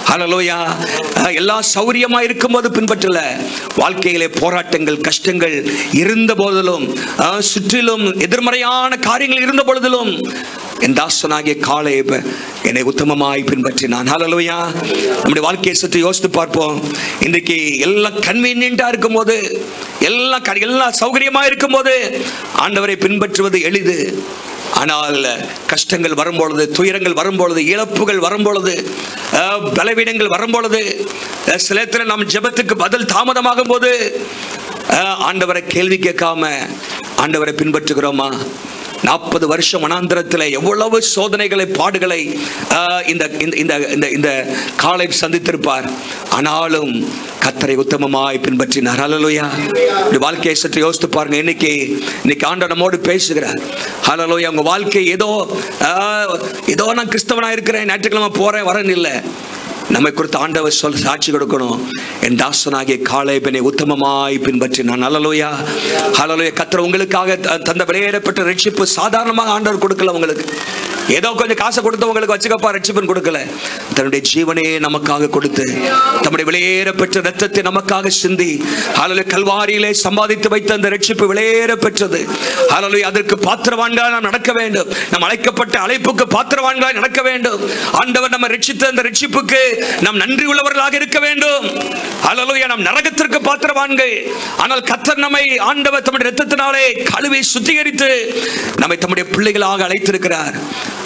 ஹல்லேலூயா. எல்லா சௌரியமா இருக்கும்போது பின்பற்றல. வாழ்க்கையிலே போராட்டங்கள், கஷ்டங்கள் இருந்த போதிலும், சுற்றிலும் எதிர்மறையான காரியங்கள் இருந்த பொழுதிலும் என் தாசனாகிய காலேப் என்னை உத்தமமாய் பின்பற்றினான். ஹல்லேலூயா. நம்முடைய வாழ்க்கையை சற்று யோசித்து பார்ப்போம். இன்றைக்கு எல்லாம் கன்வீனியன்ட்டா இருக்கும் போது, எல்லாம் சௌகரியமா இருக்கும் போது ஆண்டவரை பின்பற்றுவது எளிது. ஆனால் கஷ்டங்கள் வரும்பொழுது, துயரங்கள் வரும்பொழுது, இழப்புகள் வரும்பொழுது, பலவீனங்கள் வரும்பொழுது, சில நேரத்தில் நம் ஜெபத்துக்கு பதில் தாமதமாகும் போது ஆண்டவரை கேள்வி கேட்காம ஆண்டவரை பின்பற்றுகிறோமா? 40 வருஷம் வனாந்திரத்தில் எவ்வளவு சோதனைகளை, பாடுகளை இந்த காலேப் சந்தித்திருப்பார். ஆனாலும் கர்த்தரை உத்தமமாய் பின்பற்றினார். ஹல்லேலூயா. வாழ்க்கையை சற்று யோசித்து பாருங்க. இன்னைக்கு ஆண்டவர் நம்மோடு பேசுகிறார். ஹல்லேலூயா. உங்க வாழ்க்கை ஏதோ நான் கிறிஸ்தவனா இருக்கிறேன், ஞாயிற்றுக்கிழமை போறேன் வரேன்னு இல்லை. நம்மை குறித்து ஆண்டவர் சாட்சி கொடுக்கணும். என் தாசனாகிய காலேபனை உத்தமமாய் பின்பற்றினான். ஹல்லேலூயா. ஹல்லேலூயா. கர்த்தர் உங்களுக்காக தந்த வெளியேறப்பட்ட ரட்சிப்பு சாதாரணமாக ஆண்டவர் கொடுக்கல. உங்களுக்கு ஏதோ கொஞ்சம் காசை கொடுத்து உங்களுக்கு வச்சுக்கப்பா ரட்சிப்பன் கொடுக்கல. தன்னுடைய ஜீவனே நமக்காக கொடுத்து, தம்முடைய வெளியேறப்பெற்ற ரத்தத்தை நமக்காக சிந்தி, ஹல்லேலூயா, கல்வாரியிலே சம்பாதித்து வைத்த அந்த ரட்சிப்பு வெளியேறப்பெற்றது. ஹல்லேலூயா. அதற்கு பாத்திரவான்களாய் நாம் நடக்க வேண்டும். நாம் அழைக்கப்பட்ட அழைப்புக்கு பாத்திரவான்களாய் நடக்க வேண்டும். ஆண்டவர் நம்ம ரட்சித்த அந்த ரட்சிப்புக்கு நாம் நன்றி உள்ளவர்களாக இருக்க வேண்டும். ஹல்லேலூயா. நாம் நரகத்திற்கு பாத்திரவான்கள். ஆனால் கர்த்தர் நம்மை, ஆண்டவர் தம்முடைய இரத்தத்தினாலே கழுவி சுத்திகரித்து நம்மை தம்முடைய பிள்ளைகளாக அழைத்திருக்கிறார்.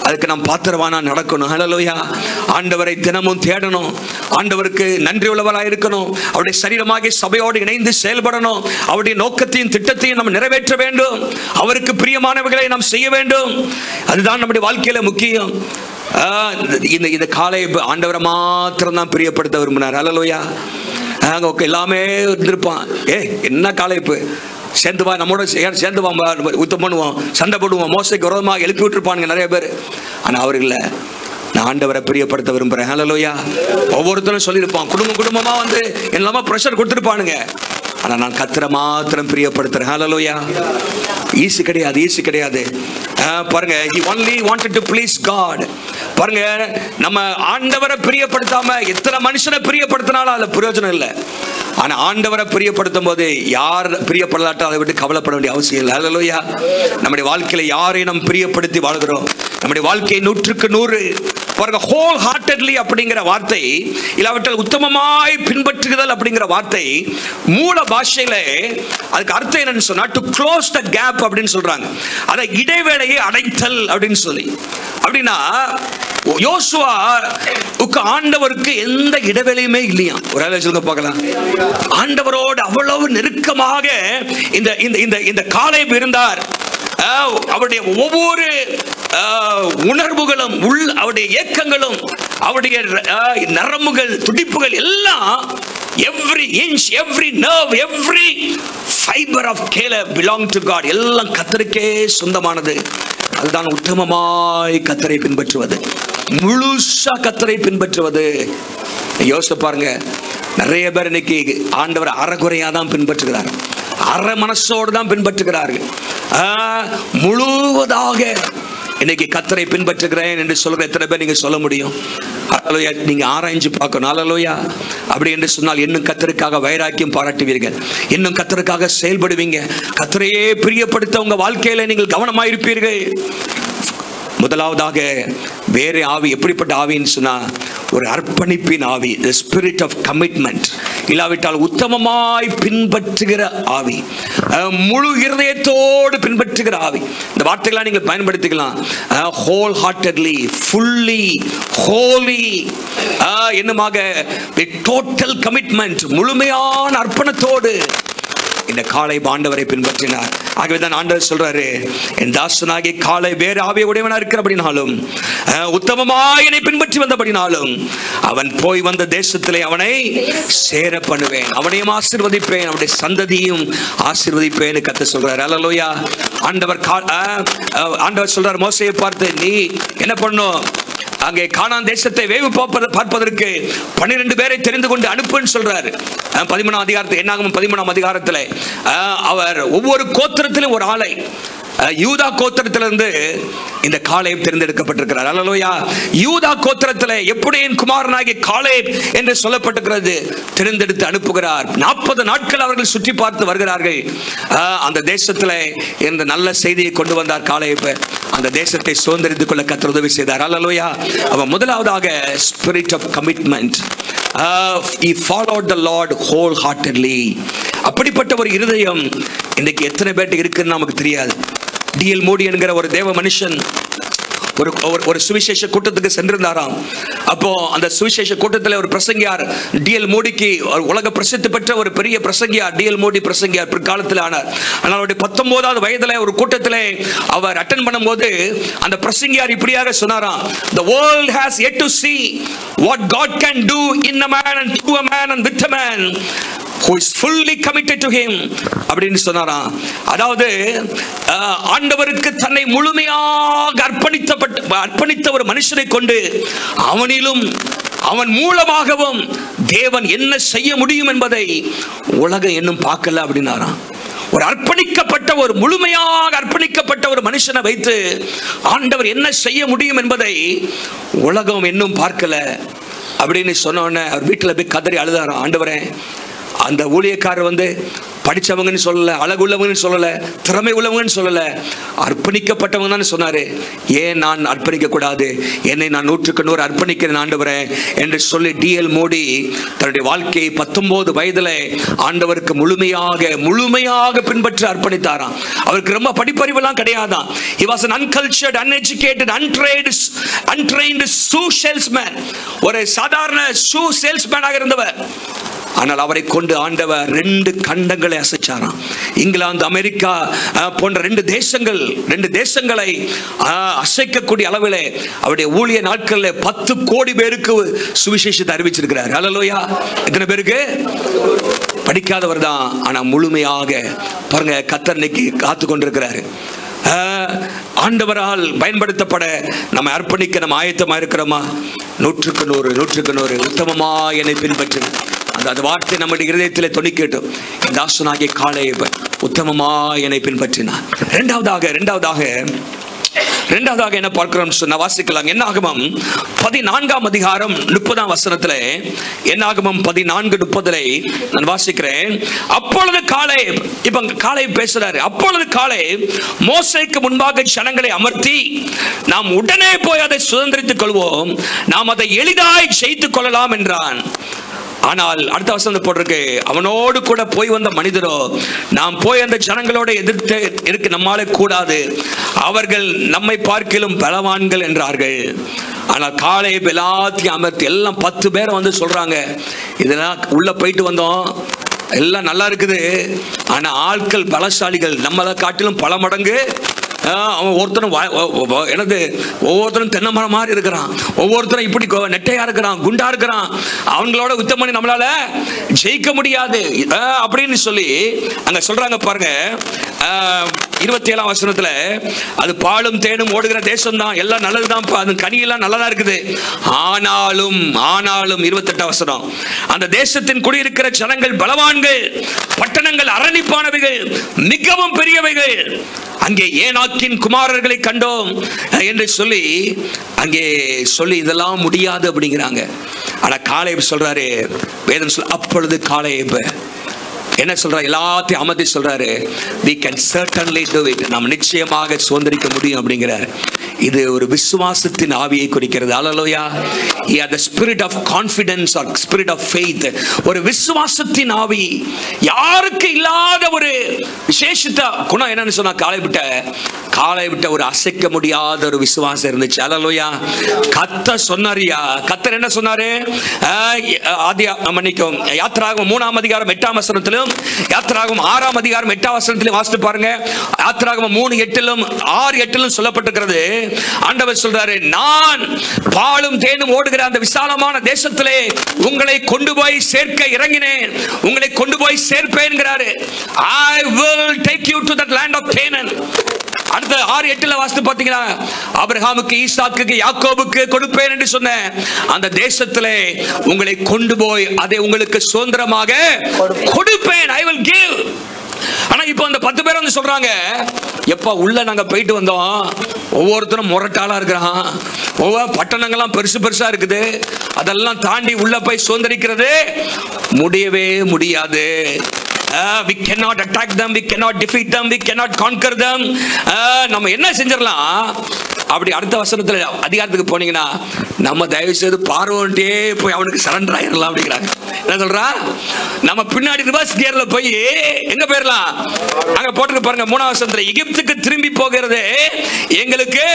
அதுக்கு நாம் பாத்திரவானா நடக்கணும். ஹல்லேலூயா. ஆண்டவரை தினமும் தேடணும். ஆண்டவருக்கு நன்றி உள்ளவராக இருக்கணும். அவருடைய சரீரமாகிய சபையோடு இணைந்து செயல்படணும். அவருடைய நோக்கத்தையும் திட்டத்தையும் நாம் நிறைவேற்ற வேண்டும். அவருக்கு பிரியமானவைகளை நாம் செய்ய வேண்டும். அதுதான் நம்முடைய வாழ்க்கையில முக்கியம். இந்த காலேப் ஆண்டவரை மாத்திரம் தான் பிரியப்படுத்த விரும்பினார். ஹல்லேலூயா. எல்லாமே இருந்திருப்பான். என்ன காலேப், சேர்ந்து வா, நம்மோட சேர்ந்து வா, யுத்தம் பண்ணுவோம், சண்டை போடுவோம், மோசைக்கு விரோதமாக எழுப்பி விட்டுருப்பானுங்க நிறைய பேர். ஆனால் அவர் இல்லை, நான் ஆண்டவரை பிரியப்படுத்த விரும்புகிறேன். ஹல்லேலூயா. ஒவ்வொருத்தரும் சொல்லியிருப்பான், குடும்பமா வந்து எல்லாமே ப்ரெஷர் கொடுத்துருப்பானுங்க. ஆனால் நான் கர்த்தரை மாத்திரம் பிரியப்படுத்துறேன். ஹல்லேலூயா. ஈஸி கிடையாது. பாருங்க, he only wanted to please God. பாருங்க, நம்ம ஆண்டவரை பிரியப்படுத்தாம எத்தனை மனுஷனை பிரியப்படுத்தினாலும் அதுல பிரயோஜனம் இல்லை. ஆனா ஆண்டவரை பிரியப்படுத்தும் போது யார் பிரியப்படலாட்டோ அதை விட்டு கவலைப்பட வேண்டிய அவசியம் இல்லை. ஹல்லேலூயா. நம்முடைய வாழ்க்கையில யாரையும் நம்ம பிரியப்படுத்தி வாழ்கிறோம். நம்முடைய வாழ்க்கையை 100க்கு 100 பாருங்க, ஹோல் ஹார்ட்டட்லி அப்படிங்கிற வார்த்தை, இல்லாவிட்டால் உத்தமமாய் பின்பற்றுதல் அப்படிங்கிற வார்த்தை மூல பாஷையில அதுக்கு அர்த்தம் என்னன்னு சொன்னா டு க்ளோஸ் த கேப் அப்படின்னு சொல்றாங்க. அதை இடைவேளையை அடைத்தல் அப்படின்னு சொல்லி. அப்படின்னா யோசுவாவுக்கு ஆண்டவருக்கு எந்த இடைவேளையுமே இல்லையா? ஒரு ஆளு சொல்லுங்க பார்க்கலாம். ஆண்டவரோடு அவ்வளவு நெருக்கமாக இந்த காலேப் இருந்தார். அவருடைய ஒவ்வொரு உணர்வுகளும், அவருடைய இயக்கங்களும், அவருடைய நரம்புகள், துடிப்புகள் எல்லாம், every inch, every nerve, every fiber of Caleb belong to God. எல்லாம் கர்த்தருக்கே சொந்தமானது. அதுதான் உத்தமமாய் கர்த்தரை பின்பற்றுவது, முழுசா கர்த்தரை பின்பற்றுவது. யோசித்து பாருங்க, நிறைய பேர் இன்னைக்கு ஆண்டவர் அறகுறையா தான் பின்பற்றுகிறார், அரை மனசோடு தான் பின்பற்றுகிறார்கள். முழுவதாக இன்னைக்கு கர்த்தரை பின்பற்றுகிறேன் என்று சொல்ற எத்தனை பேர் நீங்க சொல்ல முடியும்? ஹல்லேலூயா. நீங்க ஆராய்ஞ்சு பார்க்கணும். ஹல்லேலூயா. அப்படி என்று சொன்னால் இன்னும் கர்த்தருக்காக வைராக்கியம் பாராட்டுவீர்கள், இன்னும் கர்த்தருக்காக செயல்படுவீங்க. கர்த்தரையே பிரியப்படுத்த உங்க வாழ்க்கையில நீங்கள் கவனமாயிருப்பீர்கள். முதலாவதாக வேற ஆவி, எப்படிப்பட்ட ஆவின்னு சொன்னா ஒரு அர்ப்பணிப்பின் ஆவி, the spirit of commitment. இல்லாவிட்டால் உத்தமமாய் பின்பற்றுகிற ஆவி, முழு இருதயத்தோடு பின்பற்றுகிற ஆவி. இந்த வார்த்தைகளை நீங்கள் பயன்படுத்திக்கலாம். whole heartedly, fully, wholly, என்னமாக total commitment, முழுமையான அர்ப்பணத்தோடு இந்த காலேப் ஆண்டவரை பின்பற்றினார். ஆகவேதான் ஆண்டவர் சொல்றாரு, என் தாசனாகிய காலேப் வேறு ஆவியை உடையவனா இருக்கிறபடினாலும், உத்தமமாய் என்னை பின்பற்றி வந்தபடினாலும், அவன் போய் வந்த தேசத்திலே அவனை சேர பண்ணுவேன், அவனையும் ஆசீர்வதிப்பேன், அவனுடைய சந்ததியும் ஆசீர்வதிப்பேன் கர்த்தர் சொல்றாரு. ஹல்லேலூயா. ஆண்டவர் சொல்றார் மோசேயை பார்த்து, நீ என்ன பண்ணும், அங்கே கானான் தேசத்தை வேவு பார்ப்பதற்கு 12 பேரை தெரிந்து கொண்டு அனுப்புன்னு சொல்றாரு. 13ஆம் அதிகாரத்தில், என்னாகும் 13ஆம் அதிகாரத்தில் அவர் ஒவ்வொரு கோத்திரத்திலும் ஒரு ஆளை யூதா கோத்திரத்திலிருந்து இந்த காலேப் தேர்ந்தெடுக்கப்பட்டிருக்கிறார். அல்லேலூயா. யூதா கோத்திரத்தில் எப்படியின் குமாரனாகிய காலேப் என்று சொல்லப்பட்டிருக்கிறது. தேர்ந்தெடுத்து அனுப்புகிறார். 40 நாட்கள் அவர்கள் சுற்றி பார்த்து வருகிறார்கள். அந்த தேசத்தில் இந்த நல்ல செய்தியை கொண்டு வந்தார் காலேப். அந்த தேசத்தை சுதந்திரித்துக் கொள்ள கர்த்தர் உதவி செய்தார். அல்லேலூயா. அவன் முதலாவதாக spirit of commitment. He followed the Lord wholeheartedly. அப்படிப்பட்ட ஒரு இருதயம் இன்னைக்கு எத்தனை பேருக்கு இருக்குன்னு நமக்கு தெரியாது. டிஎல் மோடி என்கிற ஒரு தேவ மனுஷன் ஒரு சுவிசேஷ கூட்டத்துக்கு சென்றிருந்தாராம். அப்போ அந்த சுவிசேஷ கூட்டத்தில் ஒரு பிரசங்கியார் டிஎல் மோடிக்கு உலக பிரசித்தி பெற்ற ஒரு பெரிய பிரசங்கியார் டிஎல் மோடி பிரசங்கியார் பிற்காலத்தில் ஆனார். ஆனால் அவருடைய 19வது வயதில் ஒரு கூட்டத்தில் அவர் அட்டென்ட் பண்ணும்போது அந்த பிரசங்கியார் இப்படியாக சொன்னாராம், the world has yet to see what God can do in a man and through a man and with a man who is fully committed to him அப்படின்னு சொன்னாராம். அதாவது ஆண்டவருக்கு தன்னை முழுமையாக அர்ப்பணித்த ஒரு மனுஷனை கொண்டு அவனிலும் அவன் மூலமாகவும் தேவன் என்ன செய்ய முடியும் என்பதை உலகம் இன்னும் பார்க்கல அப்படின்னாராம். ஒரு அர்ப்பணிக்கப்பட்ட ஒரு முழுமையாக அர்ப்பணிக்கப்பட்ட ஒரு மனுஷனை வைத்து ஆண்டவர் என்ன செய்ய முடியும் என்பதை உலகம் இன்னும் பார்க்கல அப்படின்னு சொன்ன உடனே அவர் வீட்டில் போய் கதறி அழுதாராம். ஆண்டவரே, அந்த ஊழியக்காரர் படித்தவங்கன்னு சொல்லலை, அழகுள்ளவங்கன்னு சொல்லலை, திறமை உள்ளவங்கன்னு சொல்லலை, அர்ப்பணிக்கப்பட்டவங்க தான் சொன்னார். ஏன் நான் அர்ப்பணிக்கக்கூடாது? என்னை நான் 100% அர்ப்பணிக்கிறேன் ஆண்டவரே என்று சொல்லி டிஎல் மோடி தன்னுடைய வாழ்க்கையை 19 வயதில் ஆண்டவருக்கு முழுமையாக பின்பற்றி அர்ப்பணித்தாராம். அவருக்கு ரொம்ப படிப்பறிவெல்லாம் கிடையாதான். He was an uncultured, uneducated, untrained shoe salesman. ஒரு சாதாரண ஷூ சேல்ஸ்மேனாக இருந்தவர். ஆனால் அவரை கொண்டு ஆண்டவர் 2 கண்டங்களை அசைச்சாராம். இங்கிலாந்து, அமெரிக்கா போன்ற 2 தேசங்களை அசைக்கக்கூடிய அளவில் அவருடைய ஊழிய நாட்களில் 10 கோடி பேருக்கு சுவிசேஷத்தை அறிவிச்சிருக்கிறார். அல்லேலூயா. எத்தனை பேருக்கு? படிக்காதவர் தான், ஆனால் முழுமையாக பாருங்க கர்த்தர் இன்னைக்கு காத்து கொண்டிருக்கிறாரு. ஆண்டவரால் பயன்படுத்தப்பட நம்ம அர்ப்பணிக்க நம்ம ஆயத்தமா இருக்கிறோமா? 100% உத்தமமா என்னை பின்பற்று. அந்த வார்த்தை நம்முடைய இருதயத்தில் தொனிக்கட்டும். இந்த தாசனாகிய காலேப் உத்தமமா என்னை பின்பற்றினார். இரண்டாவதாக என்ன பார்க்கிறோம் சொன்ன வாசிக்கலாம். என்னாகமம் 14ஆம் அதிகாரம் 30ஆம் வசனத்தில், என்னாகமம் 14:30 நான் வாசிக்கிறேன். அப்பொழுது காலேப், இப்ப காலேப் பேசுறாரு. அப்பொழுது காலேப் மோசேக்கு முன்பாக ஜனங்களை அமர்த்தி, நாம் உடனே போய் அதை சுதந்திரித்துக் கொள்வோம், நாம் அதை எளிதாய் ஜெயித்துக் கொள்ளலாம் என்றான். ஆனால் அடுத்த வசனம் போட்டிருக்கு, அவனோடு கூட போய் வந்த மனிதரோ, நாம் போய் அந்த ஜனங்களோட எதிர்த்து இருக்க நம்மாலே கூடாது, அவர்கள் நம்மை பார்க்கிலும் பலவான்கள் என்றார்கள். ஆனால் காலேப் எல்லாத்தையும் அமர்த்தி, எல்லாம் 10 பேரை சொல்றாங்க, இதெல்லாம் உள்ள போயிட்டு வந்தோம், எல்லாம் நல்லா இருக்குது, ஆனா ஆட்கள் பலசாலிகள், நம்மளை காட்டிலும் பல மடங்கு. அவன் ஒவ்வொருத்தரும் தென்னை மரம் மாதிரி இருக்கிறான், ஒவ்வொருத்தரும் இப்படி நெட்டையா இருக்கிறான், குண்டா இருக்கிறான், அவங்களோட யுத்தம் பண்ணி நம்மளால ஜெயிக்க முடியாது அப்படின்னு சொல்லி அங்க சொல்றாங்க. பாருங்க 27ஆம் வசனத்துல, அது பாலும் தேனும் ஓடுகிற தேசம் தான், எல்லாம் நல்லதுதான், அது கனியெல்லாம் நல்லதா இருக்குது. ஆனாலும் 28ஆம் வசனம், அந்த தேசத்தின் குடியிருக்கிற ஜனங்கள் பலவான்கள், பட்டணங்கள் அரணிப்பானவைகள், மிகவும் பெரியவைகள், அங்கே ஏனாக்கின் குமாரர்களை கண்டோம் என்று சொல்லி அங்கே சொல்லி இதெல்லாம் முடியாது அப்படிங்கிறாங்க. ஆனா காலேப் சொல்றாரு, வேதம் சொல்ல, அப்பொழுது காலேப் என்ன சொல்றாரு? எல்லாத்தையும் அமர்த்தி சொல்றாரு, we can certainly do it, நாம் நிச்சயமாக சுதந்திரிக்க முடியும் அப்படிங்கிறார். இது ஒரு விசுவாசத்தின் ஆவியை குறிக்கிறது. அல்லேலூயா. he had the spirit of confidence or spirit of faith. ஒரு விசுவாசத்தின் ஆவி, யாருக்கு இல்லாத ஒரு விசேஷித்த குணம் என்னன்னு சொன்னா, காலேப்ட்ட ஒரு அசைக்க முடியாத ஒரு விசுவாசம் இருந்துச்சு. அல்லேலூயா. கர்த்தர் சொன்னாரியா, கர்த்தர் என்ன சொன்னாரு? யாத்திராகமம் 3ஆம் அதிகாரம் 8ஆம் வசனத்திலும், யாத்திராகமம் 6ஆம் அதிகாரம் 8ஆம் வசனத்திலும் வாசித்து பாருங்க. யாத்திராகமம் 3:8 6:8 சொல்லப்பட்டிருக்கிறது. ஆண்டவர் சொல்றாரு, நான் பாலும் தேனும் ஓடுகிற அந்த விசாலமான தேசத்திலே உங்களை கொண்டு போய் சேர்க்க இறங்கினேன், உங்களை கொண்டு போய் சேர்ப்பேன்கிறாரு. I will take you to that land of Canaan. அடுத்த 6:8 வாசித்து பார்த்தீங்கன்னா, ஆபிரகாமுக்கு, ஈசாக்குக்கு, யாக்கோபுக்கு கொடுப்பேன் என்று சொன்ன அந்த தேசத்திலே உங்களை கொண்டு போய் அதை உங்களுக்கு சுதந்திரமாக கொடுப்பேன். I will give. ஆனா இப்போ அந்த 10 பேர் சொல்றாங்க, எப்ப உள்ள நாங்க போயிட்டு வந்தோம், ஒவ்வொருத்தரும் முரட்டாளா இருக்கிறான். ஒவ்வொரு பட்டணங்கள்லாம் பெருசு பெருசா இருக்குது. அதெல்லாம் தாண்டி உள்ள போய் சுதந்திரிக்கிறது முடியவே முடியாது. We cannot attack them, we cannot defeat them, we cannot conquer them. நம்ம என்ன செஞ்சிடலாம்? அப்படி அடுத்த வசனத்துல அதிகாரத்துக்கு போனீங்கன்னா, நம்ம தயவு செய்து பார்வோன்ட்டே போய் அவனுக்கு சரண்டர் ஆயிடலாம் அப்படிங்கிறாங்க. என்ன சொல்றா? நம்ம பின்னாடி ரிவர்ஸ் கியர்ல போய் எங்க போயிடலாம்? அங்க போட்டு பாருங்க 3ஆம் வசனத்துல, எகிப்துக்கு திரும்பி போகிறது எங்களுக்கு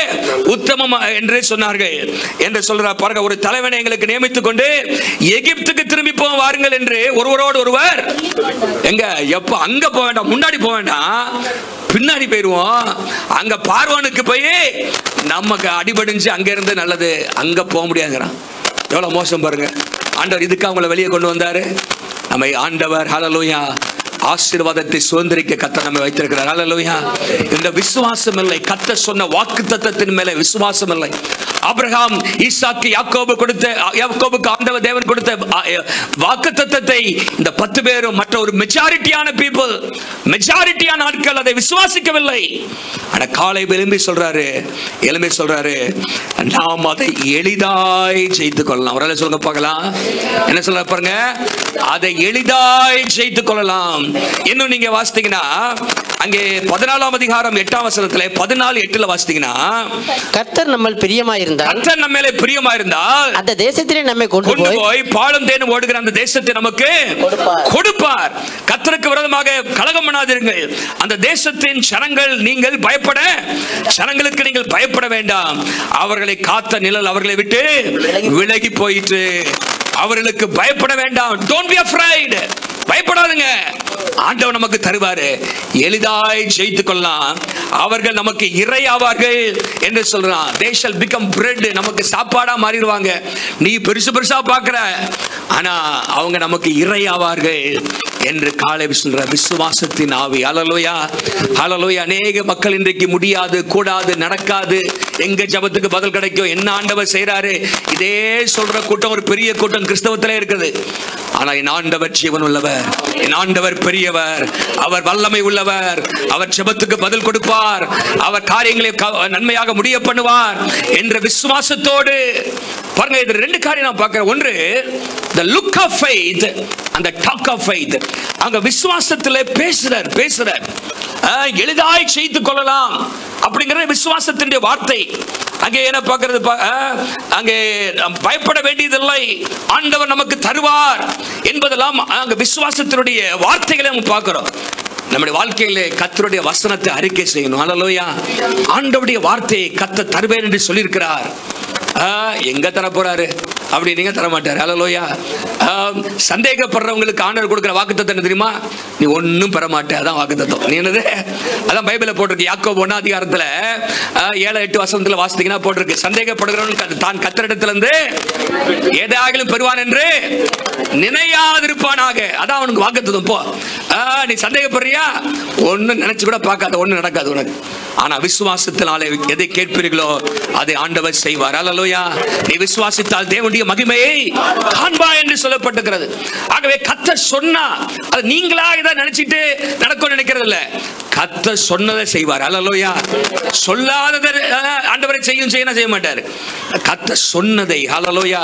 உத்தமம் என்று சொன்னார்கள் என்று சொல்ற பாருங்க. ஒரு தலைவனை எங்களுக்கு நியமித்துக் கொண்டு எகிப்துக்கு திரும்பி வாருங்கள் என்று ஒருவரோடு ஒருவர் எங்க எப்ப அங்க போக வேண்டாம், முன்னாடி போக வேண்டாம், பின்னாடி போயிருவோம். அங்க பார்வோனுக்கு போய் நமக்கு அடிபடிஞ்சு அங்க இருந்து நல்லது, அங்க போக முடியாதுங்கிறான். எவ்வளவு மோசம் பாருங்க. ஆண்டவர் இதுக்கு அவங்களை வெளியே கொண்டு வந்தாரு. நம்ம ஆண்டவர் ஹல்லேலூயா ஆசீர்வாதத்தை சுதந்திரிக்க கர்த்தர் நம்மை வைத்திருக்கிறார். ஹல்லேலூயா. இந்த விசுவாசம் இல்லை, கர்த்தர் சொன்ன வாக்குத்தத்தத்தின் மேலே விசுவாசம் இல்லை. ஆபிரகாம், ஈசாக்கு, யாக்கோபுக்கு ஆண்டவர் தேவன் கொடுத்த வாக்குத்தத்தத்தை இந்த 10 பேரும் மற்ற ஒரு மெஜாரிட்டியான பீப்புள், மெஜாரிட்டியான ஆட்கள் அதை விசுவாசிக்கவில்லை. ஆனா காலை எழும்பி சொல்றாரு, நாம் அதை எளிதாய் ஜெயித்துக் கொள்ளலாம். ஒரு சொல்லுங்க பார்க்கலாம். என்ன சொல்ல பாருங்க? அதை எளிதாய் ஜெயித்துக் கொள்ளலாம். இன்னும் நீங்க வாசித்தீங்கன்னா அங்கே 14ஆம் அதிகாரம் 8ஆம் வசனத்துல 14:8 வாசித்தீங்கன்னா, கர்த்தர் நம்ம மேலே பிரியமாயிருந்தால் அந்த தேசத்திலே நம்மை கொண்டு போய் பாலும் தேனும் ஓடுகிற அந்த தேசத்தை நமக்கு கொடுப்பார். கர்த்தருக்கு விரோதமாக கலகம் பண்ணாதீர்கள். அந்த தேசத்தின் ஜனங்கள் நீங்கள் ஜனங்களுக்கு நீங்கள் பயப்பட வேண்டாம். அவர்களை காத்த நிழல் அவர்களை விட்டு விலகி போயிற்று. அவர்களுக்கு பயப்பட வேண்டாம். Don't be afraid. பயப்படாதுங்க. ஆண்டவர் நமக்கு தருவாரு, எளிதாய் ஜெயித்துக் கொள்ளலாம். அவர்கள் நமக்கு இறையாவார்கள் என்று சொல்றான். They shall become bread. நமக்கு சாப்பாடா மாறிடுவாங்க. நீ பெருசு பெருசா பார்க்கிற, ஆனா அவங்க நமக்கு இறையாவார்கள் என்று காலை சொல்ற விசுவாசத்தின் ஆவி. ஹல்லேலூயா, ஹல்லேலூயா. அநேக மக்கள் இன்றைக்கு முடியாது, கூடாது, நடக்காது, எங்க ஜபத்துக்கு பதில் கிடைக்கும், என்ன ஆண்டவர் செய்யறாரு, இதே சொல்ற கூட்டம் ஒரு பெரிய கூட்டம் கிறிஸ்தவத்திலே இருக்குது. ஆனா என் ஆண்டவர் ஜீவன் உள்ளவர், என் ஆண்டவர் பெரியவர், அவர் வல்லமை உள்ளவர், அவர் ஜெபத்துக்கு பதில் கொடுப்பார், அவர் காரியங்களை நன்மையாக முடிய பண்ணுவார் என்ற விசுவாசத்தோடு பாருங்க. இது 2 காரியம் நான் பார்க்கிறேன். ஒன்று the look of faith and the talk of faith. அங்க விசுவாசத்திலே பேசுறார் எளிதாய் செய்துக் கொள்ளலாம் அப்படிங்கிற விசுவாசத்தின் வார்த்தை. அங்கே என்ன பார்க்கிறது? அங்கே பயப்பட வேண்டியதில்லை, ஆண்டவர் நமக்கு தருவார் என்பதெல்லாம் அங்க விசுவாசத்தினுடைய வார்த்தைகளை நம்ம பார்க்கிறோம். நம்முடைய வாழ்க்கையிலே கர்த்தருடைய வசனத்தை அறிக்கை செய்யணும். ஹல்லேலூயா. ஆண்டவருடைய வார்த்தையை கர்த்தர் தருவேன் என்று சொல்லியிருக்கிறார். எங்க தர போறாரு? அப்படி நீங்க தர மாட்டாரு. ஹல்லேலூயா. சந்தேகப்படுறவங்களுக்கு ஆண்டவர் கொடுக்கிற வாக்குத்தத்தம் என்ன தெரியுமா? நீ ஒன்னும் பெற மாட்டே. அதான் வாக்குத்தத்தம். நீ என்னது? அதான் பைபிள்ல போட்டிருக்கு. யாக்கோபு 1ஆம் அதிகாரத்துல 7-8 வசனத்துல வாசித்தீங்கன்னா போட்டிருக்கு, சந்தேகப்படுகிறவன் தான் கர்த்தரிடத்துல இருந்து ஏதாகிலும் பெறுவான் என்று நினையாதிருப்பானாக. அதான் அவனுக்கு வாக்குத்தத்தம். போ, நீ சந்தேகப்படுறியா? ஒன்னும் நினைச்சு கூட பார்க்காத, ஒன்னும் நடக்காது உனக்கு. ஆனா விசுவாசத்தினாலே எதை கேட்பீர்களோ அதை ஆண்டவர் செய்வார். ஹல்லேலூயா. நீ விசுவாசித்தால் தேவனுடைய மகிமையை காண்பாய் என்று சொல்லப்பட்டிருக்கிறது. ஆகவே கர்த்தர் சொன்னா அது நீங்களா இதை நினைச்சிட்டு நடக்கும் நினைக்கிறது இல்ல. கர்த்தர் சொன்னதை செய்வார். ஹல்லேலூயா. சொல்லாததை ஆண்டவரை செய்ய மாட்டார். கர்த்தர் சொன்னதை, ஹல்லேலூயா,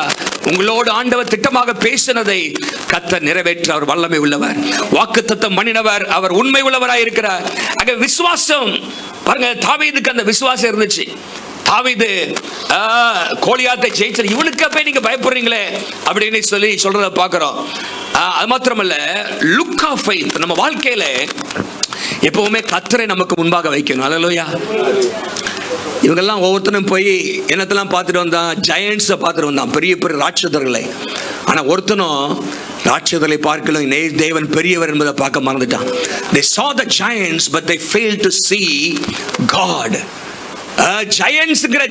உங்களோடு ஆண்டவர் திட்டமாக பேசினதை கர்த்தர் நிறைவேற்ற அவர் வல்லமை உள்ளவர், வாக்குத்தத்தம் பண்ணினவர், அவர் உண்மை உள்ளவராய் இருக்கிறார். ஆக விசுவாசம் பாருங்க, தாவீதுக்கு அந்த விசுவாசம் இருந்துச்சு. தாவீது கோலியாத்தை ஜெயிச்சது, இவனுக்கு போய் நீங்க பயப்படுறீங்களே அப்படின்னு சொல்றத பாக்குறோம். அது மாத்திரமல்ல, லுக் ஆஃப் ஃபெய்த். நம்ம வாழ்க்கையில எப்பவுமே கர்த்தரை நமக்கு முன்பாக வைக்கணும். ஹல்லேலூயா. இவங்கெல்லாம் ஒவ்வொருத்தரும் போய் என்னத்தெல்லாம் பார்த்துட்டு வந்தான்? ஜெயண்ட்ஸை பார்த்துட்டு வந்தான், பெரிய பெரிய ராட்சதர்களை. ஆனா ஒருத்தனும் ராட்சதர்களை பார்க்கலும் தேவன் பெரியவர் என்பதை பார்க்க மறந்துட்டான். They saw the giants but they failed to see God. ஜெயண்ட்ஸ்ங்கிற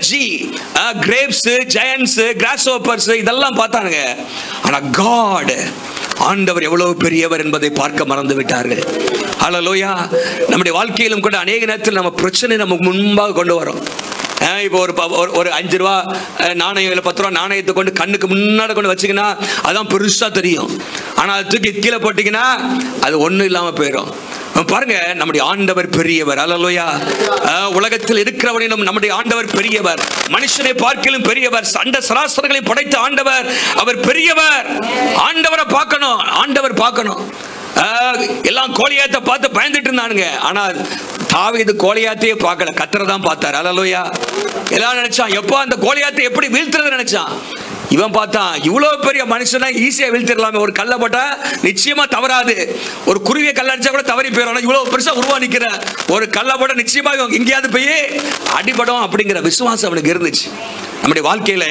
கிரேப்ஸ், ஜெயண்ட்ஸ், கிராஸ்ஹோப்பர்ஸ் இதெல்லாம் பார்த்தானுங்க. ஆனா காட், ஆண்டவர் எவ்வளவு பெரியவர் என்பதை பார்க்க மறந்து விட்டார்கள். ஹல்லேலூயா. நம்முடைய வாழ்க்கையிலும் கூட அநேக நேரத்தில் நம்ம பிரச்சனை நமக்கு முன்பாக கொண்டு வரோம். இப்போ ஒரு 5 ரூபா நாணயம் இல்லை 10 ரூபா நாணயத்தை கொண்டு கண்ணுக்கு முன்னாடி கொண்டு வச்சிங்கன்னா அதான் பெருசா தெரியும். ஆனால் அது தூக்கி கீழே போட்டிங்கன்னா அது ஒன்றும் இல்லாமல் போயிடும். பாருங்க, நம்முடைய ஆண்டவர் பெரியவர். அல்லேலூயா. உலகத்தில் இருக்கிறவனிலும் நம்முடைய ஆண்டவர் பெரியவர். மனுஷனை பார்க்கலும் பெரியவர். சண்ட சராசரங்களை படைத்த ஆண்டவர் அவர் பெரியவர். ஆண்டவரை பார்க்கணும், ஆண்டவர் பார்க்கணும். எல்லாம் கோலியாத்தை பார்த்து பயந்துட்டு இருந்தானுங்க. ஆனால் தாவீது கோலியாத்தையே பார்க்கல, கர்த்தரை தான் பார்த்தார். அல்லேலூயா. எல்லாம் நினைச்சான் எப்போ அந்த கோலியாத்தை எப்படி வீழ்த்துறது நினைச்சான். இவன் பார்த்தான், இவ்வளவு பெரிய மனுஷனா ஈஸியா வீழ்த்திடலாமே, ஒரு கல்லை போட்டா நிச்சயமா தவறாது, ஒரு குருவியை கல்ல அடிச்சா கூட தவறி போயிடும், இவ்வளவு பெருசா உருவா நிக்கிற ஒரு கல்லை போட்டா நிச்சயமா எங்கேயாவது போய் அடிபடும் அப்படிங்கிற விசுவாசம் அவனுக்கு இருந்துச்சு. நம்முடைய வாழ்க்கையில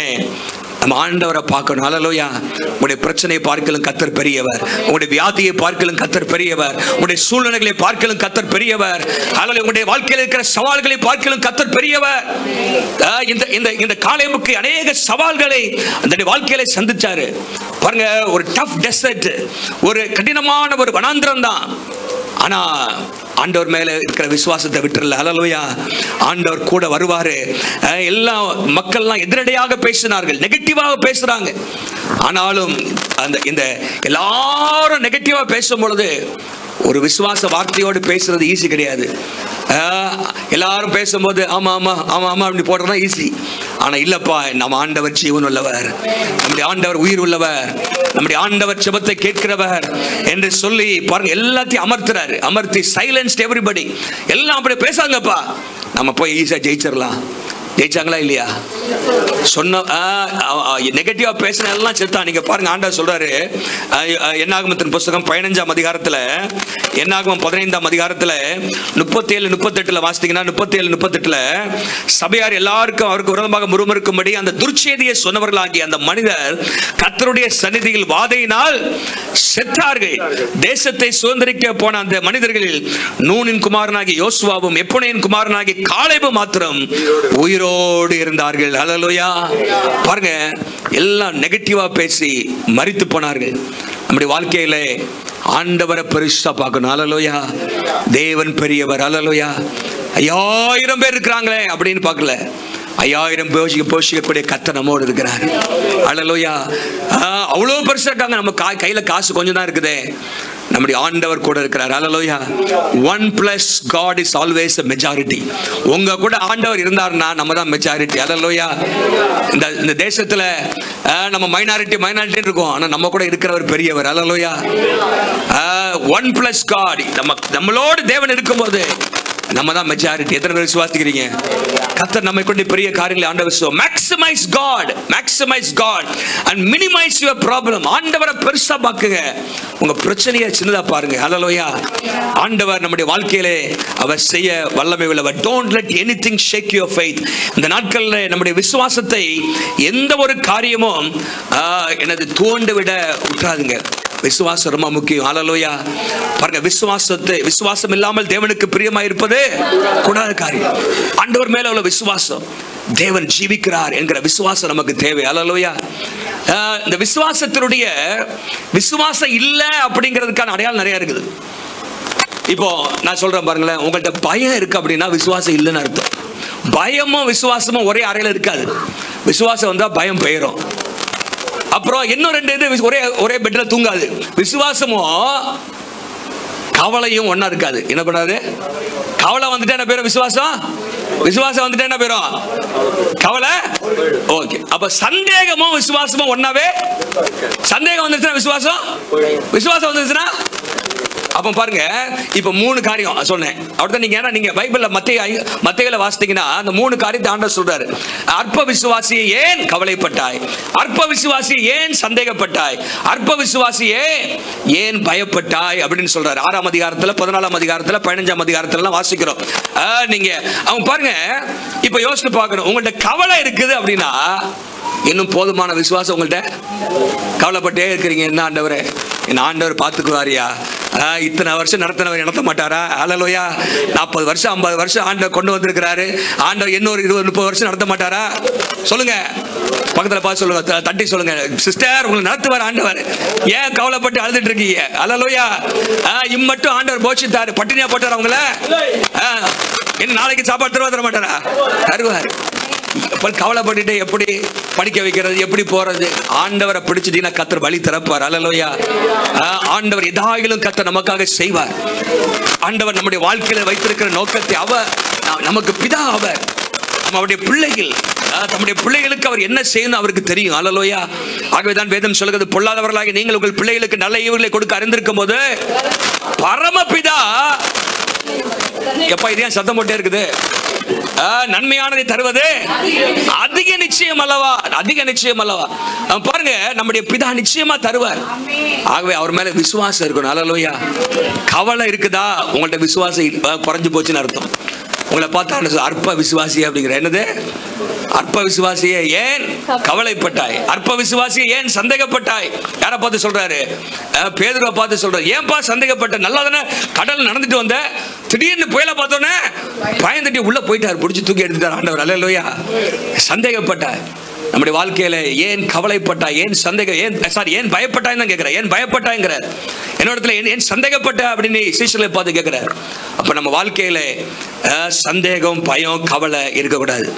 நம்ம ஆண்டவரை பார்க்கணும். அல்லேலூயா. உங்களுடைய பிரச்சனையை பார்க்கலும் கர்த்தர் பெரியவர். உங்களுடைய வியாதியை பார்க்கலும் கர்த்தர் பெரியவர். உங்களுடைய சூழ்நிலைகளை பார்க்கலும் கர்த்தர் பெரியவர். அல்லேலூயா. உங்களுடைய வாழ்க்கையில் இருக்கிற சவால்களை பார்க்கலும் கர்த்தர் பெரியவர். இந்த காலேபுக்கு அநேக சவால்களை அந்த வாழ்க்கையில சந்திச்சாரு. பாருங்க, ஒரு டஃப் டெசர்ட், ஒரு கடினமான ஒரு வனாந்திரம் தான். ஆனா ஆண்டவர் மேல இருக்கிற விசுவாசத்தை விட்டுறல. அல்லேலூயா. ஆண்டவர் கூட வருவாரு. எல்லா மக்கள்லாம் எதிரடையாக பேசினார்கள், நெகட்டிவாக பேசுறாங்க. ஆனாலும் இந்த எல்லாரும் நெகட்டிவா பேசும் பொழுது ஒரு விசுவாச வார்த்தையோடு பேசுறது ஈஸி கிடையாது. எல்லாரும் பேசும்போது ஆமா ஆமா ஆமா ஆமா அப்படி போடுறதா ஈஸி. ஆனா இல்லப்பா, நம்ம ஆண்டவர் ஜீவன் உள்ளவர், நம்முடைய ஆண்டவர் உயிர் உள்ளவர், நம்முடைய ஆண்டவர் ஜெபத்தை கேட்கிறவர் என்று சொல்லி பாருங்க, எல்லாத்தையும் அமர்த்துறாரு. அமர்த்தி சைலன்ஸ்ட் எவரிபடி. எல்லாம் அப்படி பேசாங்கப்பா, நம்ம போய் ஈஸியா ஜெயிச்சிடலாம். ஜெயிச்சாங்களா இல்லையா? சொன்ன நெகட்டிவா பேசின எல்லாம் செத்தான். நீங்க பாருங்க, ஆண்டவர் சொல்றாரு என்னாகமத்தின் புத்தகம் 15ஆம் அதிகாரத்துல, என்னாகமம் 15ஆம் அதிகாரத்துல 37 38 வாசித்தீங்கன்னா 37 38 சபையார் எல்லாருக்கும் அவருக்கு விரோதமாக முறுமுறுக்கும்படி அந்த துர்ச்செய்தியை சொன்னவர்களாகிய அந்த மனிதர் கர்த்தருடைய சந்நிதியில் வாதையினால் செத்தார்கள். தேசத்தை சுதந்திரிக்க போன அந்த மனிதர்களில் நூனின் குமாரனாகிய யோசுவாவும் எப்புனேயின் குமாரனாகிய காலேபும் மாத்திரம் உயிரோடு இருந்தார்கள். அல்லேலூயா. பாருங்க, எல்லாம் நெகட்டிவா பேசி மரித்து போனார்கள். நம்முடைய வாழ்க்கையில ஆண்டவரை பெருசா பார்க்கணும். அல்லேலூயா. தேவன் பெரியவர். அல்லேலூயா. 5000 பேர் இருக்கிறாங்களே அப்படின்னு பார்க்கல, 5000 போஷிக்கக்கூடிய கர்த்தர் நம்மோடு இருக்கிறார். அல்லேலூயா. அவ்வளவு பெருசா இருக்காங்க, நம்ம கையில காசு கொஞ்சம் தான் இருக்குது, நம்முடைய ஆண்டவர் கூட இருக்கிறார். அல்லேலூயா. 1+ God is always a majority. உங்க கூட ஆண்டவர் இருந்தார்னா நம்ம தான் மெஜாரிட்டி. அல்லேலூயா. இந்த தேசத்துல நம்ம மைனாரிட்டி இருக்கோம், ஆனா நம்ம கூட இருக்கிறவர் பெரியவர். அல்லேலூயா. 1+ God, நம்மளோடு தேவன் இருக்கும்போது நம்ம தான் மெஜாரிட்டி. எத்தனை பேர் விசுவாசிக்கிறீங்க? கர்த்தர் நம்மை கொண்டு பெரிய காரியங்களை ஆண்டவர் maximize God and minimize your problem. ஆண்டவரை பெருசா பாக்குங்க, உங்க பிரச்சனையை சின்னதா பாருங்க. அல்லேலூயா. ஆண்டவர் நம்முடைய வாழ்க்கையிலே அவர் செய்ய வல்லமை உள்ளவர். Don't let anything shake your faith. இந்த நாட்கள்ல நம்முடைய விசுவாசத்தை எந்த ஒரு காரியமும் எனது தூண்ட விட விட்டுறாதுங்க. விசுவாசம் ரொம்ப முக்கியம். அல்லேலூயா. பாருங்க, விசுவாசம் இல்லாமல் தேவனுக்கு பிரியமா இருப்பது கூடாத காரியம். ஆண்டவர் மேல உள்ள விசுவாசம், தேவன் ஜீவிக்கிறார் என்கிற விசுவாசம் நமக்கு தேவை. அல்லேலூயா. இந்த விசுவாசம் இல்ல அப்படிங்கிறதுக்கான அடையாளம் நிறைய இருக்குது. இப்போ நான் சொல்றேன் பாருங்களேன், உங்கள்கிட்ட பயம் இருக்கு அப்படின்னா விசுவாசம் இல்லைன்னு அர்த்தம். பயமும் விசுவாசமும் ஒரே அறையில இருக்காது. விசுவாசம் வந்தா பயம் பெயரும். அப்புறம் இன்னும் 2 இது ஒரே பெட்ல தூங்காது. விசுவாசமும் கவலையும் ஒன்னா இருக்காது. என்ன பண்ணாது? கவலை வந்துட்டா என்ன பேரும் விசுவாசம் வந்துட்டா என்ன பேரும் கவலை. ஓகே, அப்ப சந்தேகமும் விசுவாசமும் ஒன்னாவே. சந்தேகம் வந்துச்சுன்னா விசுவாசம் வந்துச்சுன்னா அப்ப பாருங்க, இப்ப 3 காரியம் சொன்னேன். அப்படிதான் நீங்க பைபிள்ல மத்தேயுல வாசித்தீங்கன்னா அந்த 3 காரியத்தை ஆண்டவர் சொல்றாரு. அற்ப விசுவாசியே ஏன் கவலைப்பட்டாய், அற்ப விசுவாசியே ஏன் சந்தேகப்பட்டாய், அற்ப விசுவாசியே ஏன் பயப்பட்டாய் அப்படின்னு சொல்றாரு. 6ஆம் அதிகாரத்துல 14ஆம் அதிகாரத்துல 15ஆம் அதிகாரத்துல வாசிக்கிறோம். நீங்க அவங்க பாருங்க, இப்ப யோசிச்சு பார்க்கணும். உங்கள்ட்ட கவலை இருக்குது அப்படின்னா இன்னும் போதுமான விசுவாசம் உங்கள்ட்ட. கவலைப்பட்டே இருக்கிறீங்க, என்ன ஆண்டவரே, என் ஆண்டவர் பார்த்துக்குவாரியா, இத்தனை வருஷம் நடத்தினவர் நடத்த மாட்டாரா? அல்லேலூயா. 40 வருஷம் 50 வருஷம் ஆண்டவர் கொண்டு வந்திருக்கிறாரு, ஆண்டவர் இன்னொரு 20-30 வருஷம் நடத்த மாட்டாரா? சொல்லுங்க, பக்கத்துல பார்த்து சொல்லுங்க, தட்டி சொல்லுங்க, சிஸ்டர் உங்களை நடத்துவார் ஆண்டவர், ஏன் கவலைப்பட்டு அழுதுட்டு இருக்கீங்க? அல்லேலூயா. இம்மட்டும் ஆண்டவர் போஷித்தாரு, பட்டினியா போட்டார் அவங்கள. என்ன நாளைக்கு சாப்பாடு தர மாட்டாரா? தருவார். கவலைப்பட்டுட்டு எப்படி படிக்க வைக்கிறது, எப்படி போறது? ஆண்டவரை பிடிச்சிட்டீங்கன்னா கர்த்தர் வழி திறப்பார். அல்லேலூயா. ஆண்டவர் எதாயிலும் கர்த்தர் நமக்காக செய்வார். ஆண்டவர் நம்முடைய வாழ்க்கையில வைத்திருக்கிற நோக்கத்தை அவர் நமக்கு பிதா, அவர் நம்முடைய பிள்ளைகள், நம்முடைய பிள்ளைகளுக்கு அவர் என்ன செய்யணும் அவருக்கு தெரியும். அல்லேலூயா. ஆகவேதான் வேதம் சொல்கிறது, பொல்லாதவர்களாகிய நீங்கள் உங்கள் பிள்ளைகளுக்கு நல்ல ஈவுகளை கொடுக்க அறிந்திருக்கும் போது பரமபிதா எப்ப இதே சத்தம் போட்டே இருக்குது, நன்மையானதை தருவது அதிக நிச்சயம் அல்லவா, அதிக நிச்சயம் அல்லவா. பாருங்க, நம்முடைய பிதா நிச்சயமா தருவார். ஆகவே அவர் மேல விசுவாசம் இருக்கணும். அல்லேலூயா. கவலை இருக்குதா, உங்கள்ட்ட விசுவாசம் குறைஞ்சு போச்சுன்னு அர்த்தம். உங்களை பார்த்தா அற்ப விசுவாசி அப்படிங்கிற, என்னது அற்ப விசுவாசியே ஏன் கவலைப்பட்டாய், அற்ப விசுவாசியே ஏன் சந்தேகப்பட்டாய்? யாரை பார்த்து சொல்றாரு? பேதுருவை பார்த்து சொல்றாரு. ஏன்பா சந்தேகப்பட்ட? நல்லா தானே கடல் நடந்துட்டு வந்த, திடீர்னு புயலை பார்த்தோன்னே பயந்துட்டு உள்ள போயிட்டார், பிடிச்சி தூக்கி எடுத்துட்டார் ஆண்டவர். அல்லேலூயா. சந்தேகப்பட்டாய். நம்முடைய வாழ்க்கையில ஏன் கவலைப்பட்டாய், ஏன் ஏன் பயப்பட்டாய் தான் கேட்கிறார். ஏன் பயப்பட்டாய்ங்கிறார். என்னோடத்துல ஏன் சந்தேகப்பட்ட அப்படின்னு சீஷர்களை பார்த்து கேட்கிறார். அப்ப நம்ம வாழ்க்கையில சந்தேகம், பயம், கவலை இருக்கக்கூடாது.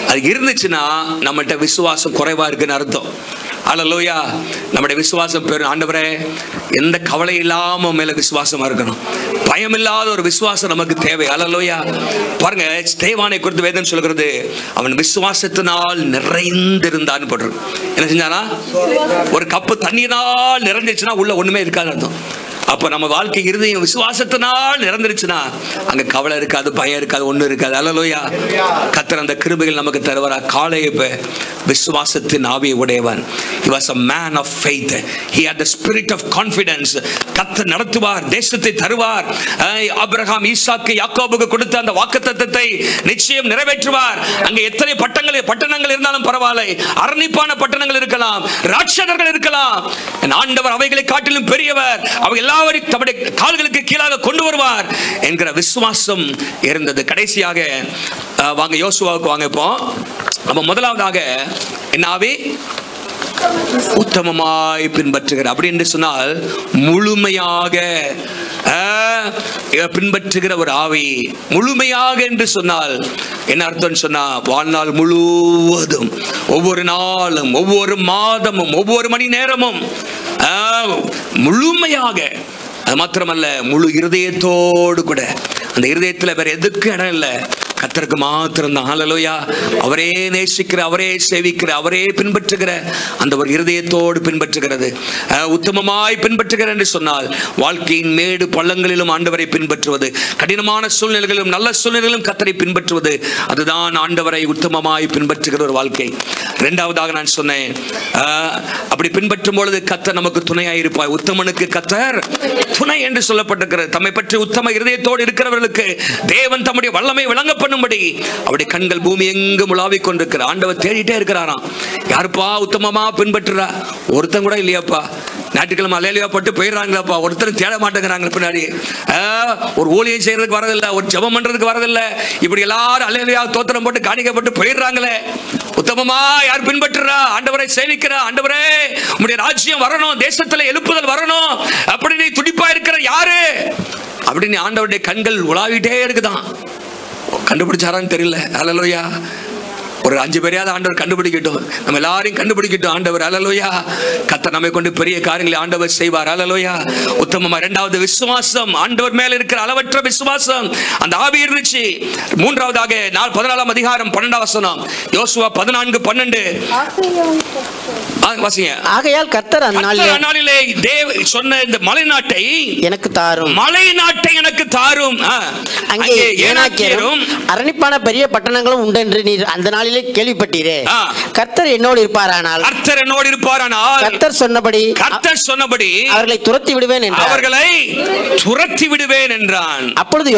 அது இருந்துச்சுன்னா நம்மகிட்ட விசுவாசம் குறைவா இருக்குன்னு அர்த்தம். அல்லேலூயா. நம்முடைய விசுவாசம் பெரும். ஆண்டவரே, எந்த கவலை இல்லாம மேல விசுவாசமா இருக்கணும். பயம் இல்லாத ஒரு விசுவாசம் நமக்கு தேவை. அல்லேலூயா. பாருங்க, ஸ்தேவானை குறித்து வேதம் சொல்கிறது, அவன் விசுவாசத்தினால் நிறைந்திருந்தான் போடுறது. என்ன செஞ்சானா? ஒரு கப்பு தண்ணீரால் நிறைஞ்சிச்சுன்னா உள்ள ஒண்ணுமே இருக்காது அர்த்தம். அப்ப நம்ம வாழ்க்கை இருதயம் விசுவாசத்தினால் நிரந்தரிச்சுனா அங்க கவலை இருக்காது, பயம் இருக்காது, ஒண்ணு இருக்காது. அல்லேலூயா. கர்த்தர் அந்த கிருபைகள் நமக்கு தருவாரா? காலேப் விசுவாசத்தின் ஆவியை உடையவன். He was a man of faith. He had the spirit of confidence. கர்த்தர் நடத்துவார், தேசத்தை தருவார். ஆபிரகாம், ஈசாக்கு, யாக்கோபுக்கு கொடுத்த அந்த வாக்குத்தத்தத்தை நிச்சயம் நிறைவேற்றுவார். அங்க எத்தனை பட்டணங்கள் இருந்தாலும் பரவாயில்லை, அரணிப்பான பட்டணங்கள் இருக்கலாம், ராட்சதர்கள் இருக்கலாம், ஆண்டவர் அவைகளை காட்டிலும் பெரியவர், அவை எல்லாவற்றையும் தம்முடைய கால்களுக்கு கீழாக கொண்டு வருவார் என்கிற விசுவாசம் இருந்தது. கடைசியாக வாங்க யோசுவாவுக்கு வாங்க. இப்போ நம்ம முதலாவதாக என்ன ஆவி? உத்தமமாய் பின்பற்றுகிற. அப்படி என்று சொன்னால் முழுமையாக பின்பற்றுகிற ஒரு ஆவி. முழுமையாக என்று சொன்னால் என்ன அர்த்தம் சொன்னா, வாழ்நாள் முழுவதும், ஒவ்வொரு நாளும், ஒவ்வொரு மாதமும், ஒவ்வொரு மணி நேரமும் முழுமையாக. அது மாத்திரமல்ல, முழு இருதயத்தோடு கூட. அந்த இருதயத்தில் வேற எதுக்கு இடம் இல்லை, கர்த்தருக்கு மாத்திரம் தான். அல்லேலூயா. அவரே நேசிக்கிற, அவரே சேவிக்கிற, அவரே பின்பற்றுகிற அந்த ஒரு இருதயத்தோடு பின்பற்றுகிறது. உத்தமமாய் பின்பற்றுகிற என்று சொன்னால் வாழ்க்கையின் மேடு பள்ளங்களிலும் ஆண்டவரை பின்பற்றுவது, கடினமான சூழ்நிலைகளிலும் நல்ல சூழ்நிலைகளிலும் கர்த்தரை பின்பற்றுவது, அதுதான் ஆண்டவரை உத்தமமாய் பின்பற்றுகிற ஒரு வாழ்க்கை. இரண்டாவதாக நான் சொன்னேன், அப்படி பின்பற்றும் பொழுது கர்த்தர் நமக்கு துணையாய் இருப்பார். உத்தமனுக்கு கர்த்தர் துணை என்று சொல்லப்பட்டிருக்கிறது. தம்மை பற்றி உத்தம இருதயத்தோடு இருக்கிறவர்களுக்கு தேவன் தம்முடைய வல்லமை விளங்க பண்ணும்படி அவருடைய கண்கள் பூமி எங்கும் உலாவிக் கொண்டிருக்கிறார். ஆண்டவர் தேடிட்டே இருக்கிறாராம். யாருப்பா உத்தமமா பின்பற்றுறா? ஒருத்தன் கூட இல்லையாப்பா. ஞாயிற்றுக்கிழமை அலையிலையா பட்டு போயிடுறாங்களாப்பா, ஒருத்தரும் தேட மாட்டேங்கிறாங்க. பின்னாடி ஒரு ஊழியம் செய்யறதுக்கு வரதில்லை, ஒரு ஜெபம் பண்றதுக்கு வரதில்லை, இப்படி எல்லாரும் அலையிலையா தோத்திரம் போட்டு காணிக்கப்பட்டு போயிடுறாங்களே. உத்தமமா யார் பின்பற்றுறா? ஆண்டவரை சேவிக்கிறா. ஆண்டவரே, உம்முடைய ராஜ்யம் வரணும், தேசத்துல எழுப்புதல் வரணும் அப்படின்னு துடிப்பா இருக்கிற யாரு அப்படின்னு ஆண்டவருடைய கண்கள் உலாவிட்டே இருக்குதான். கண்டுபிடிச்சாரான்னு தெரியல. அல்லேலூயா. ஒரு 5 பேரையாவது ஆண்டவர் கண்டுபிடிக்கட்டும், நம்ம எல்லாரையும் கண்டுபிடிக்கட்டும் ஆண்டவர். அல்லேலூயா. கர்த்தர் நம்மை கொண்டு பெரிய காரியங்களை ஆண்டவர் செய்வார். அல்லேலூயா. உத்தமமா. இரண்டாவது விசுவாசம், ஆண்டவர் மேல இருக்கிற அளவற்ற விசுவாசம், அந்த ஆவி இருந்துச்சு. மூன்றாவதாக 14ஆம் அதிகாரம் 12ஆம் வசனம், யோசுவா 14:12. ஆகையால் கர்த்தர் அந்நாளிலே சொன்ன இந்த மலைநாட்டை எனக்கு தாரும், மலைநாட்டை எனக்கு தாரும். அங்கே ஏனாக்கியரும் அரணிப்பான பெரிய பட்டணங்களும் உண்டென்று நீர் அந்த நாளிலே கேள்விப்பட்டீரே. கர்த்தர் என்னோடு இருப்பாரானால், கர்த்தர் என்னோடு இருப்பாரானால், கர்த்தர் சொன்னபடி அவர்களை துரத்தி விடுவேன் என்றார். அவர்களை துரத்தி விடுவேன் என்றான். அப்பொழுது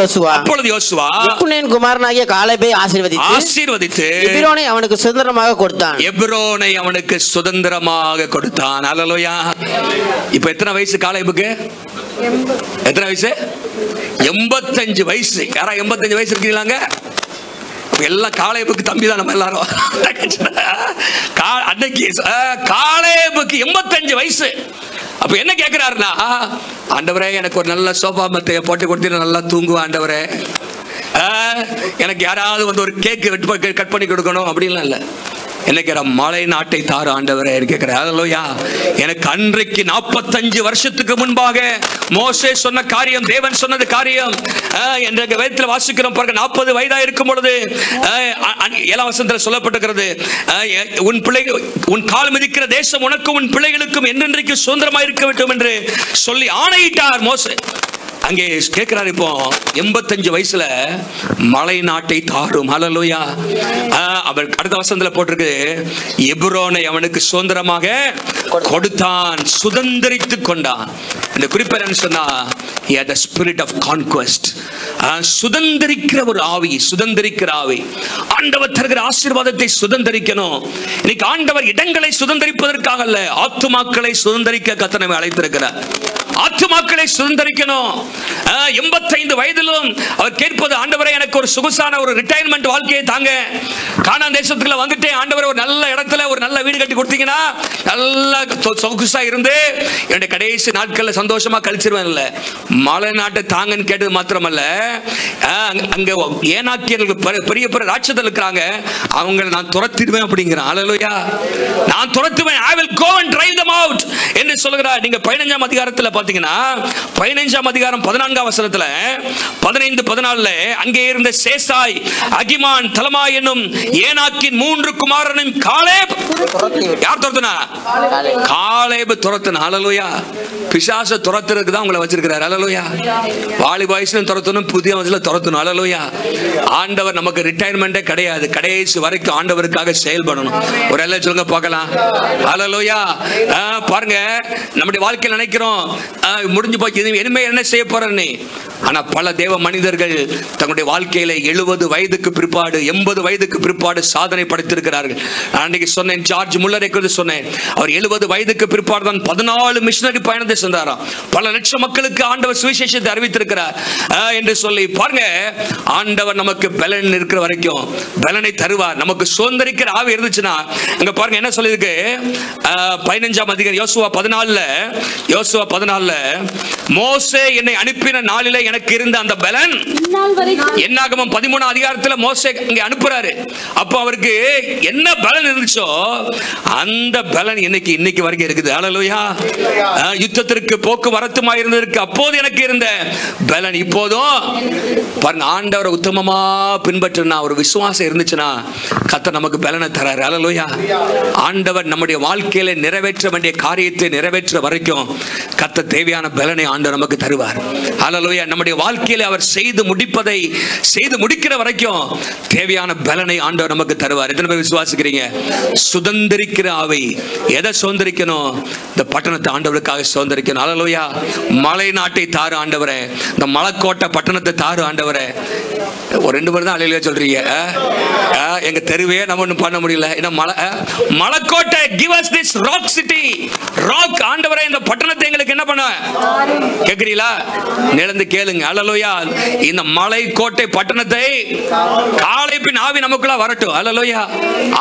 யோசுவா எப்புன்னேயின் குமாரனாகிய காலேபை ஆசீர்வதித்து எபிரோனை அவனுக்கு சுதந்திரமாக கொடுத்தான். எபிரோனை அவனுக்கு சுதந்திரமாக கொடுத்தான். அல்லேலூயா. இப்ப எத்தனை வயசு காலேபுக்கு? எத்தனை வயசு? 85 வயசு. யாரா 85 வயசு இருக்கீங்களாங்க? எல்லாம் காலேபுக்கு தம்பி தான். நம்ம எல்லாரும் அன்னைக்கு காலேபுக்கு 85 வயசு. அப்ப என்ன கேட்கிறாருன்னா, ஆண்டவரே எனக்கு ஒரு நல்ல சோபா மெத்தையை போட்டு கொடுத்து நல்லா தூங்குவேன் ஆண்டவரே, எனக்கு யாராவது வந்து ஒரு கேக்கு கட் பண்ணி கொடுக்கணும் அப்படின்லாம் இல்லை. என்ன மலை நாட்டை தாரு ஆண்டவரே கேட்கிறேன். ஹல்லேலூயா. எனக்கு அன்றைக்கு 45 வருஷத்துக்கு முன்பாக மோசே சொன்ன காரியம், தேவன் சொன்னது காரியம் என்ற வேதத்தில் வாசிக்கிறோம் பாருங்க. 40 வயதா இருக்கும் பொழுது 7ஆம் வசனத்தில் சொல்லப்பட்டிருக்கிறது, உன் கால் மிதிக்கிற தேசம் உனக்கும் உன் பிள்ளைகளுக்கும் என்றென்றைக்கு சுதந்திரமாக இருக்க வேண்டும் என்று சொல்லி ஆணையிட்டார் மோசே. அங்கே கேட்கிறார், இப்போ 85 வயசுல மலை நாட்டை தாரும். ஹல்லேலூயா. அவர் அடுத்த வசனத்துல போட்டிருக்கு, எபிரோனை அவனுக்கு சுதந்திரமாக கொடுத்தான், சுதந்திரித்து கொண்டான். இந்த குறிப்பு என்ன சொன்னா, the spirit of conquest. சுதந்திரிக்கிற ஒரு ஆவி, சுதந்திரிக்கிற ஆவி. ஆண்டவர் தருகிற ஆசீர்வாதத்தை சுதந்திரிக்கணும். இன்னைக்கு ஆண்டவர் இடங்களை சுதந்திரிப்பதற்காக அல்ல, ஆத்துமாக்களை சுதந்திரிக்க கர்த்தர் நம்மை அழைத்திருக்கிறார். ஆத்துமாக்களை சுதந்திரிக்கணும். 85 வயதிலும் அவர் கேட்பது, ஆண்டவரே எனக்கு ஒரு சொகுசான ஒரு ரிட்டையர்மெண்ட் வாழ்க்கையை தாங்க. கானான் தேசத்துக்குள்ள வந்துட்டு ஆண்டவரே ஒரு நல்ல இடத்துல ஒரு நல்ல வீடு கட்டி கொடுத்தீங்கன்னா நல்லா சொகுசா இருந்து என்னுடைய கடைசி நாட்கள்ல சந்தோஷமா கழிச்சிருவேன். இல்ல, மலை நாட்டை தாங்கன்னு கேட்டது மாத்திரமல்ல, அங்க ஏனாக்கியர்கள் பெரிய பெரிய ராட்சதர்கள் இருக்கிறாங்க, அவங்களை நான் துரத்திடுவேன் அப்படிங்கிறான். ஹல்லேலூயா. நான் துரத்துவேன், I will go and drive them out என்று சொல்கிறார். நீங்க 15ஆம் அதிகாரத்துல பாத்தீங்கன்னா 15ஆம் அதிகாரம் 14ஆம் வசனத்துல 15-14 அங்கே இருந்த சேசாய், அகிமான், தலமாய் என்னும் ஏனாக்கின் 3 குமாரனும் காலேப் யார் துரத்துனா? காலேப் துரத்துனா. ஹல்லேலூயா. பிசாசை துரத்துறதுக்கு தான் உங்களை வச்சிருக்கிறார். ஹல்லேலூயா. வாலிப வயசுல துரத்தணும், புதிய வயசுல துரத்தணும். ஹல்லேலூயா. ஆண்டவர் நமக்கு ரிட்டையர்மெண்டே கிடையாது, கடைசி வரைக்கும் ஆண்டவருக்காக செயல்படணும். ஒரு எல்லாம் சொல்லுங்க பார்க்கலாம். ஹல்லேலூயா. பாருங்க, நம்முடைய வாழ்க்கையில் நினைக்கிறோம் முடிஞ்சு போச்சு, இனிமே என்ன செய்ய போறேன்னு. ஆனா பல தேவ மனிதர்கள் தங்களுடைய வாழ்க்கையில 70 வயதுக்கு பிற்பாடு, 80 வயதுக்கு பிற்பாடு சாதனை படைத்திருக்கிறார்கள். அன்னைக்கு சொன்னேன், ஜார்ஜ் முல்லரை குறித்து சொன்னேன். அவர் 70 வயதுக்கு பிற்பாடு தான் 14 மிஷனரி பயணத்தை சென்றாராம். பல லட்சம் மக்களுக்கு ஆண்டவர் சுவிசேஷத்தை அறிவித்திருக்கிறார் என்று சொல்லி பாருங்க. ஆண்டவர் நமக்கு பலன் இருக்கிற வரைக்கும் பலனை தருவார். நமக்கு சுதந்திரிக்கிற ஆவி இருந்துச்சுன்னா, அங்க பாருங்க என்ன சொல்லிருக்கு, 15ஆம் அதிகாரம் யோசுவா 14 மோசே என்னை அனுப்பின நாளிலே எனக்கு இருந்த அந்த பலன், என்னாகமம் 13ஆம் அதிகாரத்துல மோசே இங்க அனுப்புறாரு. அப்போ அவருக்கு என்ன பலன் இருந்துச்சோ அந்த பலன் இன்னைக்கு வரைக்கும் இருக்குது. ஹல்லேலூயா. யுத்தத்திற்கு போக்குவரத்துமா இருந்ததற்கு அப்போது எனக்கு இருந்த பலன் இப்போதும் பாருங்க. ஆண்டவரை உத்தமமா பின்பற்றினா, ஒரு விசுவாசம் இருந்துச்சுன்னா கர்த்தர் நமக்கு பலனை தராரு. ஹல்லேலூயா. ஆண்டவர் நம்முடைய வாழ்க்கையில நிறைவேற்ற வேண்டிய காரியத்தை நிறைவேற்ற வரைக்கும் கர்த்தர் தேவையான பலனை ஆண்டவர் நமக்கு தருவார். ஹல்லேலூயா. நம்முடைய வாழ்க்கையில அவர் செய்து முடிக்கிற வரைக்கும் தேவையான பலனை ஆண்டவர் நமக்கு தருவார். எத்தனை பேர் விசுவாசிக்கிறீங்க? சுதந்திரிக்கிற ஆவி. எதை சுதந்திரிக்கணும்? இந்த பட்டணத்தை ஆண்டவருக்காக சுதந்திரிக்கணும். ஹல்லேலூயா. மலை நாட்டை தாரு ஆண்டவரே, இந்த மலைக்கோட்டை பட்டணத்தை தாரு ஆண்டவரே. ஒரு 2 பேர் தான் ஹல்லேலூயா சொல்றீங்க. எங்க தெருவே நம்ம ஒன்றும் பண்ண முடியல. மலைக்கோட்டை, give us this rock city, rock. ஆண்டவரே இந்த பட்டணத்தை எங்களுக்கு என்ன பண்ண கேக்குறீங்களா? நிலந்து கேளுங்க. ஹல்லேலூயா. இந்த மலை கோட்டை பட்டணத்தை காலேபின் ஆவி நமக்குள்ள வரட்டும். ஹல்லேலூயா.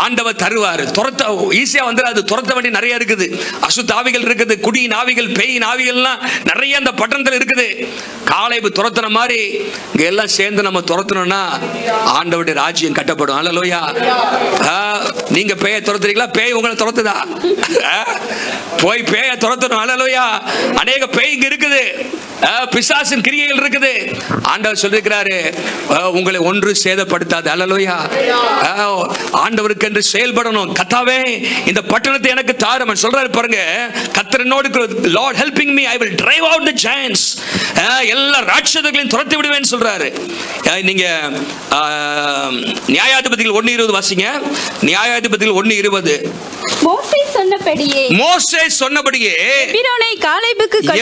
ஆண்டவர் தருவார். துரத்த ஈஸியா வந்துடாது, துரத்த வேண்டிய நிறைய இருக்குது. அசுத்த ஆவிகள் இருக்குது, குடியின் ஆவிகள், பேயின் ஆவிகள்லாம் நிறைய அந்த பட்டணத்தில் இருக்குது. காலேபு துரத்துன மாதிரி இங்க எல்லாம் சேர்ந்து நம்ம துரத்தணும்னா ஆண்டவருடைய ராஜ்யம் கட்டப்படும். ஹல்லேலூயா. நீங்க பேயை துரத்துறீங்களா? பேய் உங்களை துரத்துதா? போய் பேயை துரத்தணும். ஹல்லேலூயா. அநேக பேய் இங்க இருக்குது, பிசாசின் கிரியைகள் இருக்குது. ஆண்டவர் சொல்லிருக்கிறாரு, உங்களை ஒன்று சேதப்படுத்தாது. ஹல்லேலூயா. ஆண்டவருக்கு என்று செயல்படணும். கர்த்தாவே இந்த பட்டணத்தை எனக்கு தாரும் சொல்றாரு பாருங்க. கர்த்தர் என்னோடு, Lord helping me, I will drive out the giants. எல்லா ராட்சதர்களையும் துரத்தி விடுவேன்னு சொல்றாரு. நீங்க நியாயாதிபதிகள் 1:20 வாசிங்க. நியாயாதிபதிகள் 1:20. மோசே சொன்னபடியே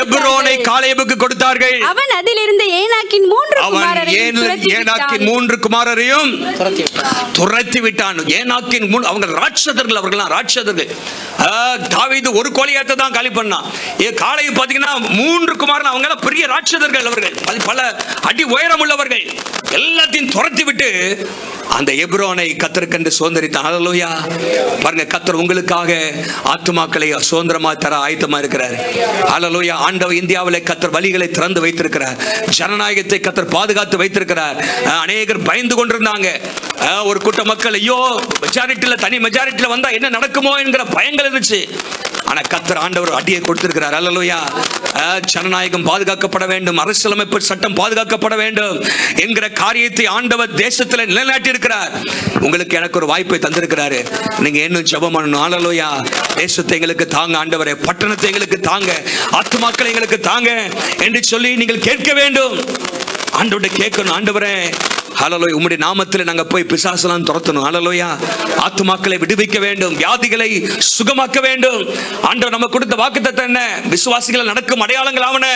எபிரோனை காலேபுக்கு கொடுத்தார்கள். அவன் அதிலிருந்து ஏனாக்கின் 3 குமாரரையும் துரத்தி விட்டான். ஏனாக்கின் அவங்க ராட்சதர்கள், அவர்களாம் ராட்சதர்கள். தாவீது ஒரு கோலியாத்தை தான் காலி பண்ணான். காலை பாத்தீங்கன்னா 3 குமாரன், அவங்க பெரிய ராட்சதர்கள். அவர்கள் பல அடி உயரம் உள்ளவர்கள். எல்லாத்தையும் துரத்தி விட்டு அந்த எப்ரோனை கர்த்தருக்கென்று சுதந்தரித்தான். ஹல்லேலூயா. பாருங்க, கர்த்தர் உங்களுக்காக ஆத்துமாக்களை சுதந்திரமா தர ஆயத்தமா இருக்கிறார். ஹல்லேலூயா. ஆண்டவர் இந்தியாவிலே கர்த்தர் வழிகளை திறந்து வைத்திருக்கிறார். ஜனநாயகத்தை கர்த்தர் பாதுகாத்து வைத்திருக்கிறார். அநேகர் பயந்து கொண்டிருந்தாங்க. ஒரு கூட்ட மக்கள் ஐயோ மெஜாரிட்டியில தனி மெஜாரிட்டியில வந்தா என்ன நடக்குமோ என்கிற பயங்கள் இருந்துச்சு. ஆனா கர்த்தர் ஆண்டவர் அடியை கொடுத்திருக்கிறார். ஹல்லேலூயா. ஜனநாயகம் பாதுகாக்கப்பட வேண்டும், அரசியலமைப்பு சட்டம் பாதுகாக்கப்பட வேண்டும் என்கிற காரியத்தை ஆண்டவர் தேசத்தில் நிலைநாட்டி இருக்கிறார். உங்களுக்கு எனக்கு ஒரு வாய்ப்பை தந்திருக்கிறாரு. நீங்க இன்னும் ஜெபம் பண்ணணும். ஹல்லேலூயா. தேசத்தை எங்களுக்கு தாங்க ஆண்டவரே, பட்டணத்தை எங்களுக்கு தாங்க, ஆத்துமாக்களை எங்களுக்கு தாங்க என்று சொல்லி நீங்கள் கேட்க வேண்டும். ஆண்டவரை கேட்கணும். ஆண்டவரே ஹல்லேலூயா, உம்முடைய நாமத்தில் நாங்க போய் பிசாசெல்லாம் துரத்தணும். ஹல்லேலூயா. ஆத்துமாக்களை விடுவிக்க வேண்டும், வியாதிகளை சுகமாக்க வேண்டும். ஆண்டவர் நமக்கு கொடுத்த வாக்குத்தத்தம் என்ன? விசுவாசிகள் நடக்கும் அடையாளங்கள் ஆவன.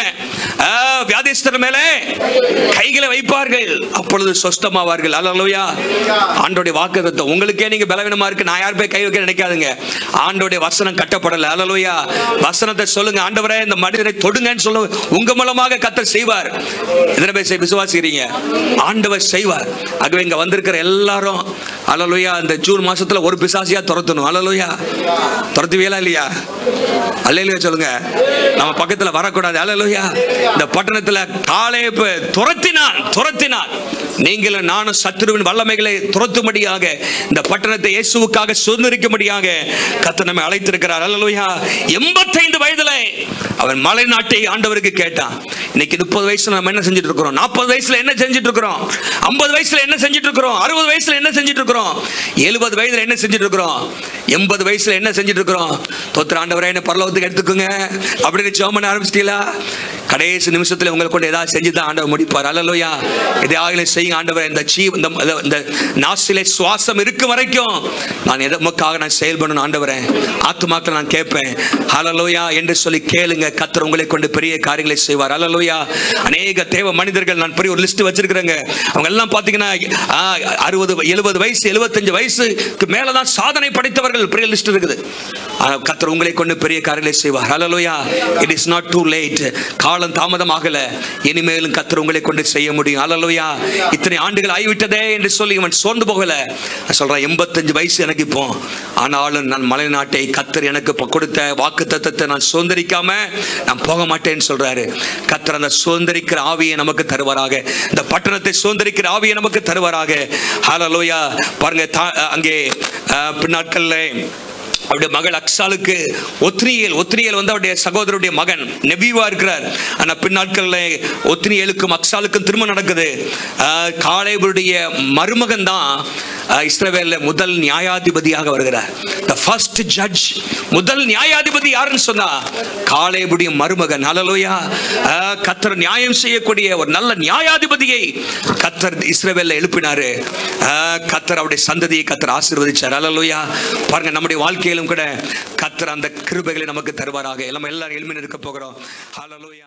வியாதிஸ்தர் மேலே கைகளை வைப்பார்கள், அப்பொழுது சொஸ்தமாவார்கள். ஹல்லேலூயா. ஆண்டவருடைய வாக்குத்தத்தம். உங்களுக்கே நீங்க பலவீனமா இருக்கு, நான் யார் போய் கை வைக்க நினைக்காதுங்க. ஆண்டவருடைய வசனம் கட்டப்படல. ஹல்லேலூயா. வசனத்தை சொல்லுங்க. ஆண்டவரே இந்த மனிதனை தொடுங்கன்னு சொல்லுங்க. உங்க மூலமாக கர்த்தர் செய்வார். எத்தனை பேர் விசுவாசிக்கிறீங்க? ஆண்டவர் செய்வார். ஆகவே இங்க வந்திருக்கிற எல்லாரும் ஹல்லேலூயா, இந்த ஜூன் மாசத்துல ஒரு பிசாசியா துரத்தணும். ஹல்லேலூயா. துரத்துவீங்களா இல்லையா? அல்லேலூயா சொல்லுங்க. நம்ம பக்கத்துல வரக்கூடாது. ஹல்லேலூயா. இந்த பட்டணத்துல காலேப் துரத்தினான். நீங்களும் நானும் சத்துருவின் வல்லமைகளை துரத்தும்படியாக, இந்த பட்டணத்தை இயேசுவுக்காக சுதந்திரிக்கும்படியாக கர்த்தர் நம்மை அழைத்திருக்கிறார். ஹல்லேலூயா. 85 வயதுல அவன் மலை நாட்டை ஆண்டவருக்கு கேட்டான். இன்னைக்கு 30 வயசுல நம்ம என்ன செஞ்சுட்டு இருக்கிறோம்? 40 வயசுல என்ன செஞ்சுட்டு இருக்கிறோம்? 50 வயசுல என்ன செஞ்சுட்டு இருக்கிறோம்? 60 வயசுல என்ன செஞ்சுட்டு இருக்கிறோம்? 70 வயதுல என்ன செஞ்சுட்டு இருக்கிறோம்? 80 வயசுல என்ன செஞ்சுட்டு இருக்கிறோம்? தோத்திர ஆண்டவரே என்ன பரலோகத்துக்கு எடுத்துக்கோங்க அப்படின்னு ஜெபம் பண்ண ஆரம்பிச்சிட்டீங்களா? கடைசி நிமிஷத்துல உங்களை கொண்டு ஏதாவது செஞ்சுதான் ஆண்டவர் முடிப்பார். ஹல்லேலூயா. எதையாவது செய்யுங்க. ஆண்டவர் இந்த நாசிலே சுவாசம் இருக்கும் வரைக்கும் நான் எதற்காக நான் செயல்படணும் ஆண்டவரே, ஆத்துமாக்கள் நான் கேட்பேன். ஹல்லேலூயா என்று சொல்லி கேளுங்க. கர்த்தர் உங்களை கொண்டு பெரிய காரியங்களை செய்வார். ஹல்லேலூயா. அநேக தேவ மனிதர்கள் நான் பெரிய ஒரு லிஸ்ட் வச்சிருக்கிறேங்க. அவங்க எல்லாம் பாத்தீங்கன்னா 60 70 வயசு 75 வயசுக்கு மேலதான் சாதனை படைத்தவர்கள் பெரிய லிஸ்ட் இருக்குது. கர்த்தர் உங்களை கொண்டு பெரிய காரியங்களை செய்வார். Hallelujah. It is not too late. காலம் தாமதமாகல. இனிமேலும் கர்த்தர் உங்களை கொண்டு செய்ய முடியும். ஹல்லேலூயா. இத்தனை ஆண்டுகள் ஆகிவிட்டதே என்று சொல்லி இவன் சோர்ந்து போகல. சொல்றான் 85 வயசு எனக்கு இப்போ, ஆனாலும் நான் மலை நாட்டை கர்த்தர் எனக்கு கொடுத்த வாக்குத்தத்தத்தை நான் சுதந்திரிக்காம நான் போக மாட்டேன்னு சொல்றாரு. கர்த்தர் அந்த சுதந்திரிக்கிற ஆவியை நமக்கு தருவாராக. இந்த பட்டணத்தை சுதந்திரிக்கிற ஆவியை நமக்கு தருவாராக. ஹல்லேலூயா. பாருங்க, அங்கே பின்னாட்கள்ல அவருடைய மகள் அக்சாலுக்கு ஒத்னியேல் வந்து அவருடைய சகோதரருடைய மகன் நெபிவா இருக்கிறார். ஆனா பின்னாட்கள்ல ஒத்னியேலுக்கும் அக்சாலுக்கும் திருமணம் நடக்குது. காலேபுடைய மருமகன் தான் இஸ்ரவேல்ல முதல் நியாயாதிபதியாக வருகிறார். the first judge, முதல் நியாயாதிபதி யாருன்னு சொன்னா காலேபுடைய மருமகன். ஹல்லேலூயா. கர்த்தர் நியாயம் செய்யக்கூடிய ஒரு நல்ல நியாயாதிபதியை கர்த்தர் இஸ்ரவேல்ல எழுப்பினாரு. கர்த்தர் அவருடைய சந்ததியை கர்த்தர் ஆசீர்வதிச்சார். ஹல்லேலூயா. பாருங்க, நம்முடைய வாழ்க்கையிலும் கூட கர்த்தர் அந்த கிருபைகளை நமக்கு தருவாராக. எல்லாரும் எழும்பி நிற்க போகிறோம். ஹல்லேலூயா.